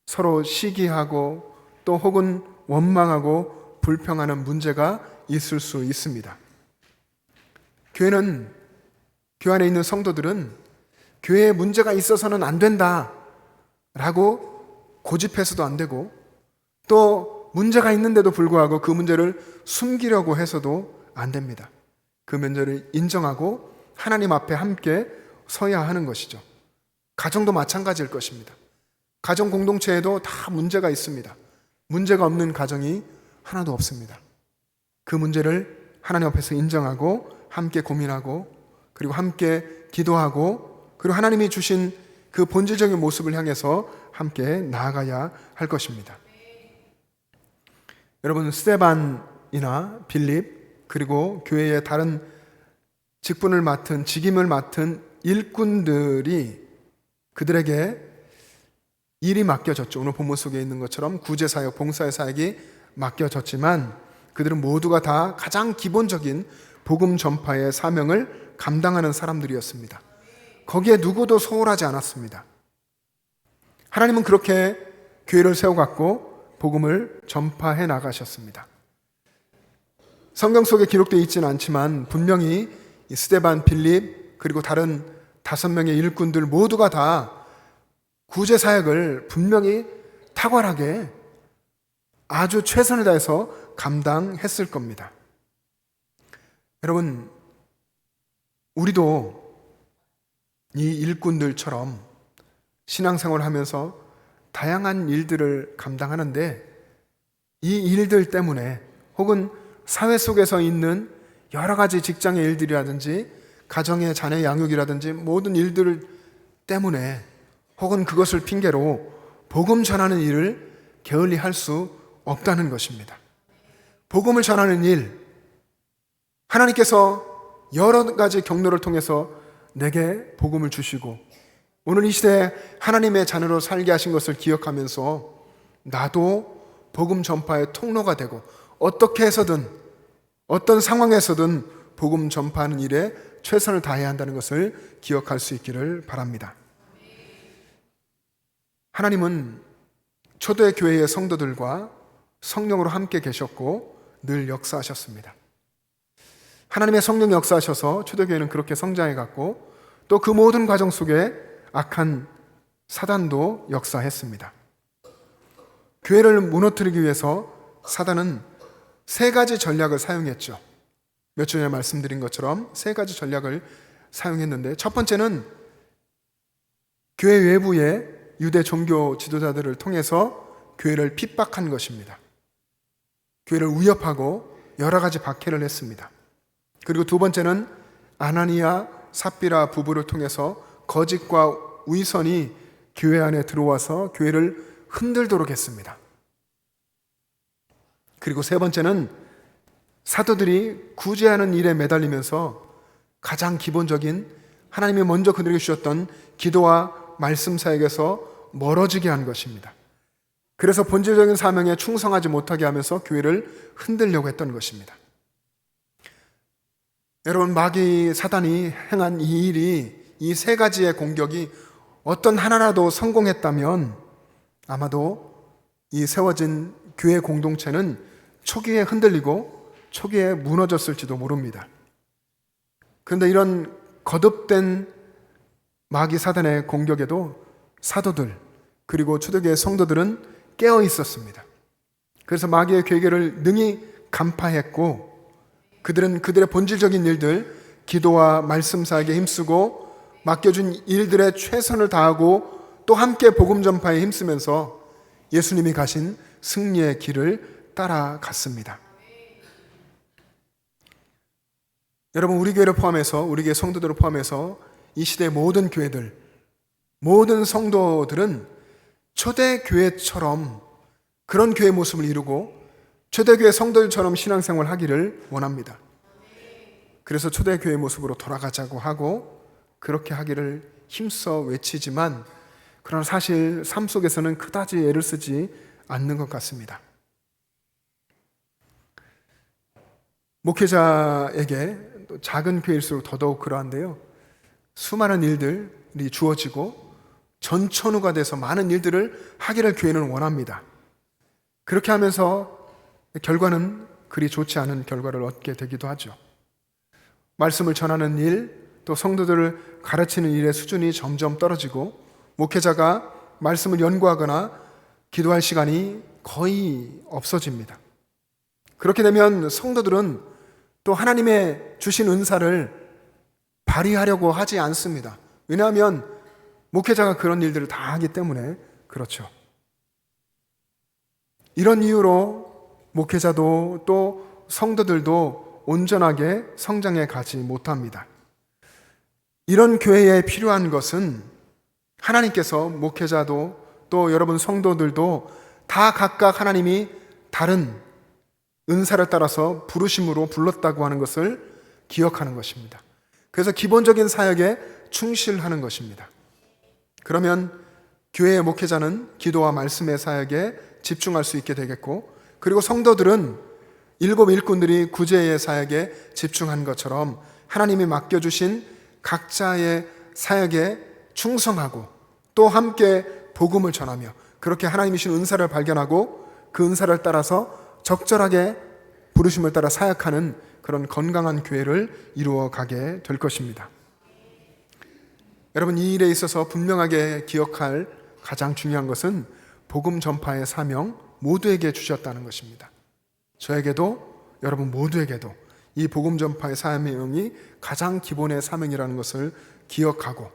서로 시기하고 또 혹은 원망하고 불평하는 문제가 있을 수 있습니다. 교회는, 교회 안에 있는 성도들은 교회에 문제가 있어서는 안 된다 라고 고집해서도 안 되고, 또 문제가 있는데도 불구하고 그 문제를 숨기려고 해서도 안 됩니다. 그 문제를 인정하고 하나님 앞에 함께 서야 하는 것이죠. 가정도 마찬가지일 것입니다. 가정 공동체에도 다 문제가 있습니다. 문제가 없는 가정이 하나도 없습니다. 그 문제를 하나님 앞에서 인정하고 함께 고민하고 그리고 함께 기도하고 그리고 하나님이 주신 그 본질적인 모습을 향해서 함께 나아가야 할 것입니다. 여러분, 스데반이나 빌립 그리고 교회의 다른 직분을 맡은, 직임을 맡은 일꾼들이 그들에게 일이 맡겨졌죠. 오늘 본문 속에 있는 것처럼 구제사역, 봉사의 사역이 맡겨졌지만 그들은 모두가 다 가장 기본적인 복음 전파의 사명을 감당하는 사람들이었습니다. 거기에 누구도 소홀하지 않았습니다. 하나님은 그렇게 교회를 세워갔고 복음을 전파해 나가셨습니다. 성경 속에 기록되어 있지는 않지만 분명히 스데반, 빌립 그리고 다른 5명의 일꾼들 모두가 다 구제 사역을 분명히 탁월하게 아주 최선을 다해서 감당했을 겁니다. 여러분, 우리도 이 일꾼들처럼 신앙생활을 하면서 다양한 일들을 감당하는데 이 일들 때문에 혹은 사회 속에서 있는 여러 가지 직장의 일들이라든지 가정의 자녀 양육이라든지 모든 일들 때문에 혹은 그것을 핑계로 복음 전하는 일을 게을리 할 수 없다는 것입니다. 복음을 전하는 일, 하나님께서 여러 가지 경로를 통해서 내게 복음을 주시고 오늘 이 시대에 하나님의 자녀로 살게 하신 것을 기억하면서 나도 복음 전파의 통로가 되고 어떻게 해서든 어떤 상황에서든 복음 전파하는 일에 최선을 다해야 한다는 것을 기억할 수 있기를 바랍니다. 하나님은 초대 교회의 성도들과 성령으로 함께 계셨고 늘 역사하셨습니다. 하나님의 성령 역사하셔서 초대교회는 그렇게 성장해 갔고 또 그 모든 과정 속에 악한 사단도 역사했습니다. 교회를 무너뜨리기 위해서 사단은 세 가지 전략을 사용했죠. 몇 주 전에 말씀드린 것처럼 세 가지 전략을 사용했는데 첫 번째는 교회 외부의 유대 종교 지도자들을 통해서 교회를 핍박한 것입니다. 교회를 위협하고 여러 가지 박해를 했습니다. 그리고 두 번째는 아나니아, 삽비라 부부를 통해서 거짓과 위선이 교회 안에 들어와서 교회를 흔들도록 했습니다. 그리고 세 번째는 사도들이 구제하는 일에 매달리면서 가장 기본적인 하나님이 먼저 그들에게 주셨던 기도와 말씀 사역에서 멀어지게 한 것입니다. 그래서 본질적인 사명에 충성하지 못하게 하면서 교회를 흔들려고 했던 것입니다. 여러분, 마귀 사단이 행한 이 일이, 이 세 가지의 공격이 어떤 하나라도 성공했다면 아마도 이 세워진 교회 공동체는 초기에 흔들리고 초기에 무너졌을지도 모릅니다. 그런데 이런 거듭된 마귀 사단의 공격에도 사도들 그리고 초대교회 성도들은 깨어 있었습니다. 그래서 마귀의 괴계를 능히 간파했고 그들은 그들의 본질적인 일들, 기도와 말씀 사역에 힘쓰고 맡겨준 일들에 최선을 다하고 또 함께 복음 전파에 힘쓰면서 예수님이 가신 승리의 길을 따라갔습니다. 여러분, 우리 교회를 포함해서, 우리 교회 성도들을 포함해서 이 시대의 모든 교회들, 모든 성도들은 초대교회처럼 그런 교회 모습을 이루고 초대교회 성도들처럼 신앙생활 하기를 원합니다. 그래서 초대교회 모습으로 돌아가자고 하고 그렇게 하기를 힘써 외치지만 그러나 사실 삶 속에서는 그다지 애를 쓰지 않는 것 같습니다. 목회자에게 작은 교회일수록 더더욱 그러한데요. 수많은 일들이 주어지고 전천후가 돼서 많은 일들을 하기를 교회는 원합니다. 그렇게 하면서 결과는 그리 좋지 않은 결과를 얻게 되기도 하죠. 말씀을 전하는 일, 또 성도들을 가르치는 일의 수준이 점점 떨어지고 목회자가 말씀을 연구하거나 기도할 시간이 거의 없어집니다. 그렇게 되면 성도들은 또 하나님의 주신 은사를 발휘하려고 하지 않습니다. 왜냐하면 목회자가 그런 일들을 다 하기 때문에 그렇죠. 이런 이유로 목회자도 또 성도들도 온전하게 성장해 가지 못합니다. 이런 교회에 필요한 것은 하나님께서 목회자도 또 여러분 성도들도 다 각각 하나님이 다른 은사를 따라서 부르심으로 불렀다고 하는 것을 기억하는 것입니다. 그래서 기본적인 사역에 충실하는 것입니다. 그러면 교회의 목회자는 기도와 말씀의 사역에 집중할 수 있게 되겠고 그리고 성도들은 일곱 일꾼들이 구제의 사역에 집중한 것처럼 하나님이 맡겨주신 각자의 사역에 충성하고 또 함께 복음을 전하며 그렇게 하나님이 주신 은사를 발견하고 그 은사를 따라서 적절하게 부르심을 따라 사역하는 그런 건강한 교회를 이루어 가게 될 것입니다. 여러분, 이 일에 있어서 분명하게 기억할 가장 중요한 것은 복음 전파의 사명 모두에게 주셨다는 것입니다. 저에게도 여러분 모두에게도 이 복음 전파의 사명이 가장 기본의 사명이라는 것을 기억하고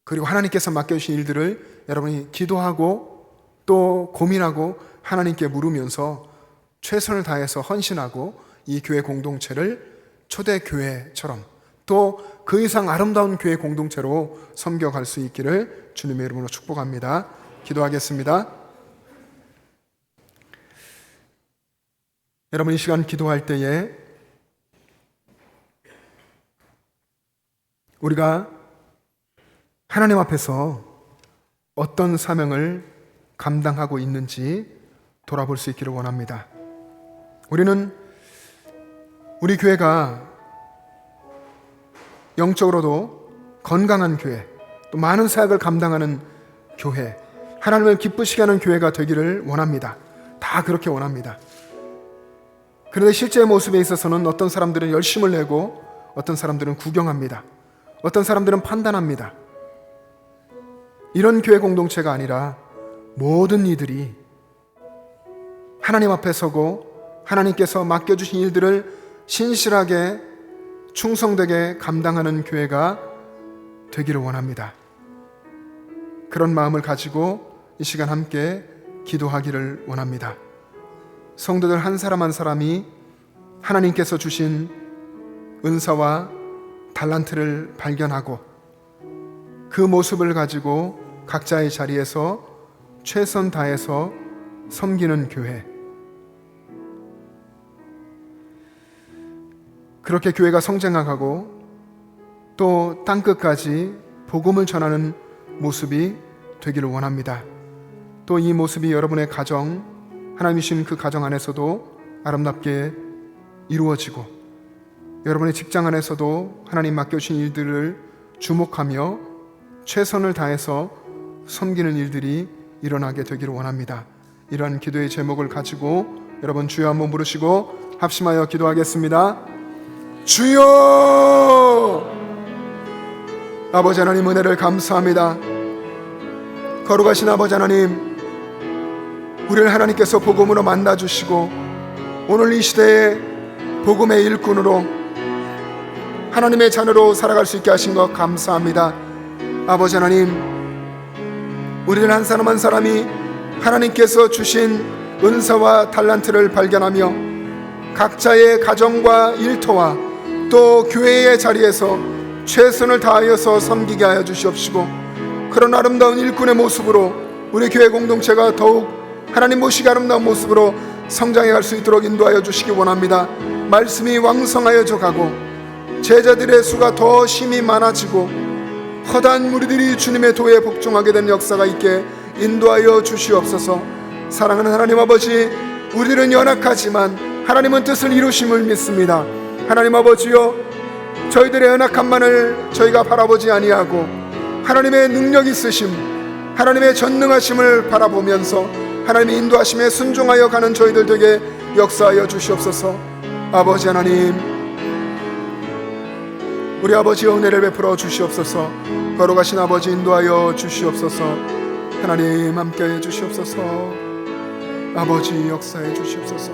그리고 하나님께서 맡겨주신 일들을 여러분이 기도하고 또 고민하고 하나님께 물으면서 최선을 다해서 헌신하고 이 교회 공동체를 초대교회처럼 또 그 이상 아름다운 교회 공동체로 섬겨갈 수 있기를 주님의 이름으로 축복합니다. 기도하겠습니다. 여러분, 이 시간 기도할 때에 우리가 하나님 앞에서 어떤 사명을 감당하고 있는지 돌아볼 수 있기를 원합니다. 우리는 우리 교회가 영적으로도 건강한 교회, 또 많은 사역을 감당하는 교회, 하나님을 기쁘시게 하는 교회가 되기를 원합니다. 다 그렇게 원합니다. 그런데 실제의 모습에 있어서는 어떤 사람들은 열심을 내고 어떤 사람들은 구경합니다. 어떤 사람들은 판단합니다. 이런 교회 공동체가 아니라 모든 이들이 하나님 앞에 서고 하나님께서 맡겨주신 일들을 신실하게 충성되게 감당하는 교회가 되기를 원합니다. 그런 마음을 가지고 이 시간 함께 기도하기를 원합니다. 성도들 한 사람 한 사람이 하나님께서 주신 은사와 달란트를 발견하고 그 모습을 가지고 각자의 자리에서 최선 다해서 섬기는 교회, 그렇게 교회가 성장하고 또 땅끝까지 복음을 전하는 모습이 되기를 원합니다. 또 이 모습이 여러분의 가정, 하나님이 주신 그 가정 안에서도 아름답게 이루어지고 여러분의 직장 안에서도 하나님 맡겨주신 일들을 주목하며 최선을 다해서 섬기는 일들이 일어나게 되기를 원합니다. 이러한 기도의 제목을 가지고 여러분 주여 한번 부르시고 합심하여 기도하겠습니다. 주여! 아버지 하나님, 은혜를 감사합니다. 거룩하신 아버지 하나님, 우리를 하나님께서 복음으로 만나주시고 오늘 이 시대에 복음의 일꾼으로 하나님의 자녀로 살아갈 수 있게 하신 것 감사합니다. 아버지 하나님, 우리를 한 사람 한 사람이 하나님께서 주신 은사와 달란트를 발견하며 각자의 가정과 일터와 또 교회의 자리에서 최선을 다하여서 섬기게 하여 주시옵시고 그런 아름다운 일꾼의 모습으로 우리 교회 공동체가 더욱 하나님 모시기 아름다운 모습으로 성장해 갈 수 있도록 인도하여 주시기 원합니다. 말씀이 왕성하여져 가고 제자들의 수가 더 심히 많아지고 허다한 무리들이 주님의 도에 복종하게 되는 역사가 있게 인도하여 주시옵소서. 사랑하는 하나님 아버지, 우리는 연약하지만 하나님은 뜻을 이루심을 믿습니다. 하나님 아버지여, 저희들의 연약함만을 저희가 바라보지 아니하고 하나님의 능력 있으심, 하나님의 전능하심을 바라보면서 하나님의 인도하심에 순종하여 가는 저희들 되게 역사하여 주시옵소서. 아버지 하나님, 우리 아버지의 은혜를 베풀어 주시옵소서. 거룩하신 아버지 인도하여 주시옵소서. 하나님 함께해 주시옵소서. 아버지 역사해 주시옵소서.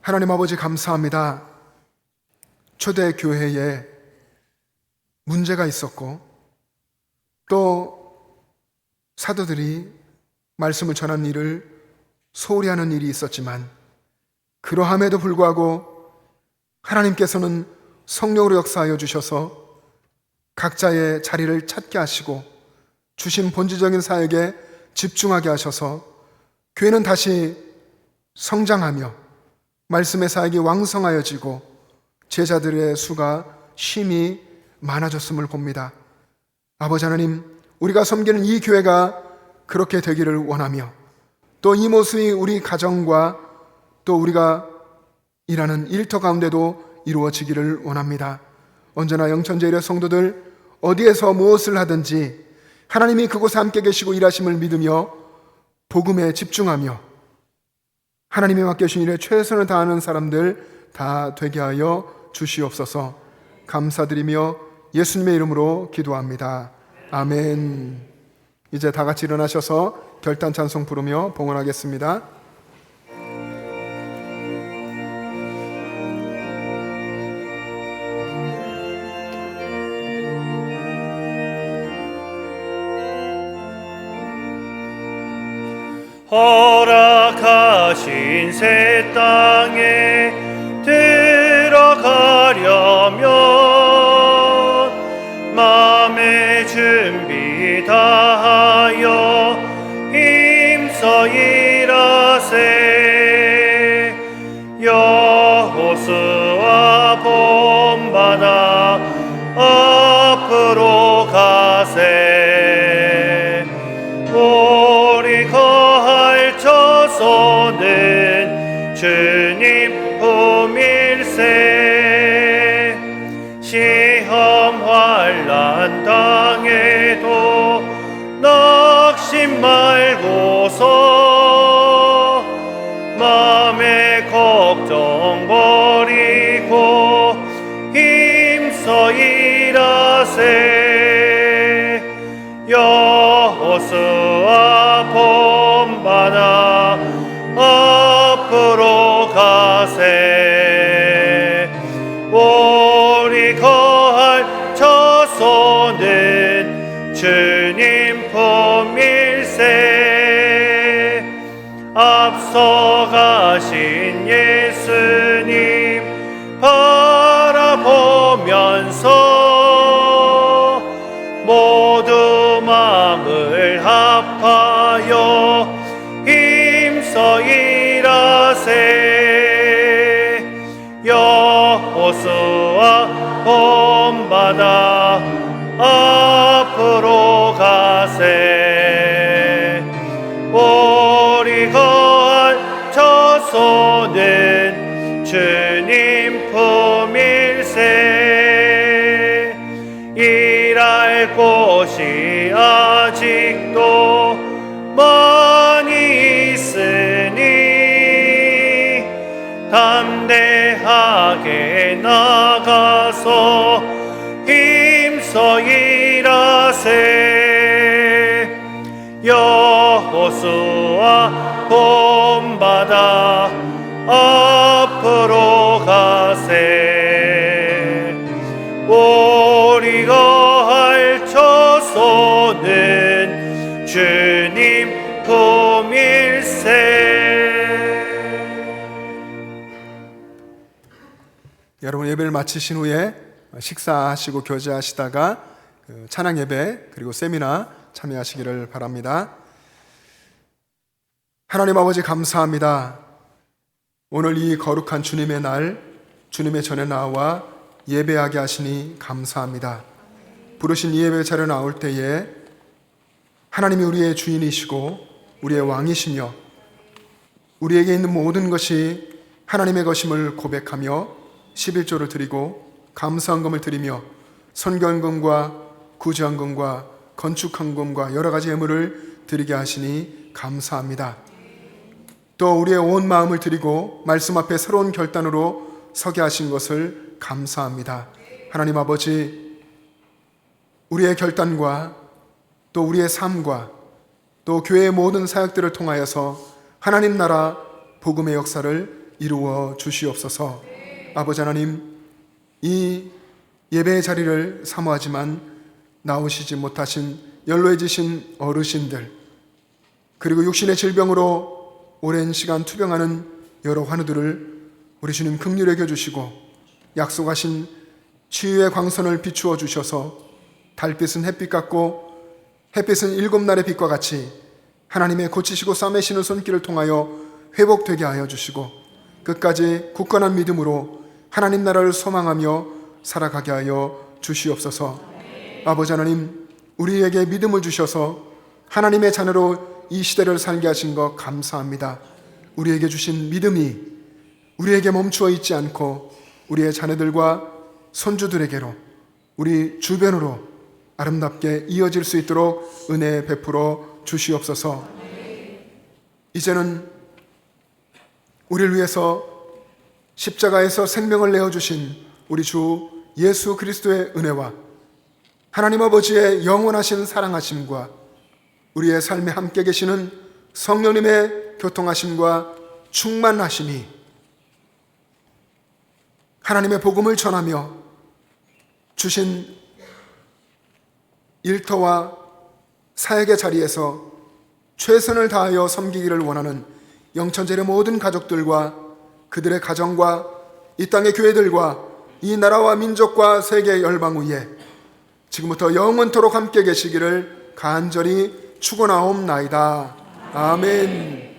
하나님 아버지 감사합니다. 초대교회에 문제가 있었고 또 사도들이 말씀을 전하는 일을 소홀히 하는 일이 있었지만 그러함에도 불구하고 하나님께서는 성령으로 역사하여 주셔서 각자의 자리를 찾게 하시고 주신 본질적인 사역에 집중하게 하셔서 교회는 다시 성장하며 말씀의 사역이 왕성하여지고 제자들의 수가 심히 많아졌음을 봅니다. 아버지 하나님, 우리가 섬기는 이 교회가 그렇게 되기를 원하며 또 이 모습이 우리 가정과 또 우리가 일하는 일터 가운데도 이루어지기를 원합니다. 언제나 영천제일의 성도들 어디에서 무엇을 하든지 하나님이 그곳에 함께 계시고 일하심을 믿으며 복음에 집중하며 하나님이 맡겨주신 일에 최선을 다하는 사람들 다 되게 하여 주시옵소서. 감사드리며 예수님의 이름으로 기도합니다. 아멘. 이제 다 같이 일어나셔서 결단 찬송 부르며 봉헌하겠습니다. 허락하신 새 땅에 들어가려면 마음의 준비 다하여 힘써 일하세. 여호수아 본받아 앞으로 가세. 우리 거할 처소는 주님 품일세. 시험 환난 당해도 낙심 말고서 마음의 걱정 버리고 힘써 일하세. 여호수아 본받아 앞으로 가세. 우리 거할 처소는 주님 품일세. 앞서가신 예수님 바라보면서 모두 마음을 합하여 힘써 일하세. 여호수아 본받아 앞으로 가세. 우리 거할 처소는 주님 품일세. 일할 곳이 아직도 많이 있으니 담대하게 나가서 힘써 일하세. 여호수아 본받아 앞으로 가세. 우리 거할 처소는 주님 품일세. 여러분 예배를 마치신 후에 식사하시고 교제하시다가 찬양 예배 그리고 세미나 참여하시기를 바랍니다. 하나님 아버지 감사합니다. 오늘 이 거룩한 주님의 날 주님의 전에 나와 예배하게 하시니 감사합니다. 부르신 이 예배 자리에 나올 때에 하나님이 우리의 주인이시고 우리의 왕이시며 우리에게 있는 모든 것이 하나님의 것임을 고백하며 11조를 드리고 감사헌금을 드리며 선교헌금과 구제헌금과 건축헌금과 여러 가지 예물을 드리게 하시니 감사합니다. 또 우리의 온 마음을 드리고 말씀 앞에 새로운 결단으로 서게 하신 것을 감사합니다. 하나님 아버지, 우리의 결단과 또 우리의 삶과 또 교회의 모든 사역들을 통하여서 하나님 나라 복음의 역사를 이루어 주시옵소서. 아버지 하나님, 이 예배의 자리를 사모하지만 나오시지 못하신 연로해지신 어르신들, 그리고 육신의 질병으로 오랜 시간 투병하는 여러 환우들을 우리 주님 긍휼히 여겨주시고 약속하신 치유의 광선을 비추어 주셔서 달빛은 햇빛 같고 햇빛은 7날의 빛과 같이 하나님의 고치시고 싸매시는 손길을 통하여 회복되게 하여 주시고 끝까지 굳건한 믿음으로 하나님 나라를 소망하며 살아가게 하여 주시옵소서. 아버지 하나님, 우리에게 믿음을 주셔서 하나님의 자녀로 이 시대를 살게 하신 것 감사합니다. 우리에게 주신 믿음이 우리에게 멈추어 있지 않고 우리의 자녀들과 손주들에게로 우리 주변으로 아름답게 이어질 수 있도록 은혜 베풀어 주시옵소서. 이제는 우리를 위해서 십자가에서 생명을 내어주신 우리 주 예수 그리스도의 은혜와 하나님 아버지의 영원하신 사랑하심과 우리의 삶에 함께 계시는 성령님의 교통하심과 충만하심이 하나님의 복음을 전하며 주신 일터와 사역의 자리에서 최선을 다하여 섬기기를 원하는 영천제의 모든 가족들과 그들의 가정과 이 땅의 교회들과 이 나라와 민족과 세계 열방 위에 지금부터 영원토록 함께 계시기를 간절히 축원하옵나이다. 아멘.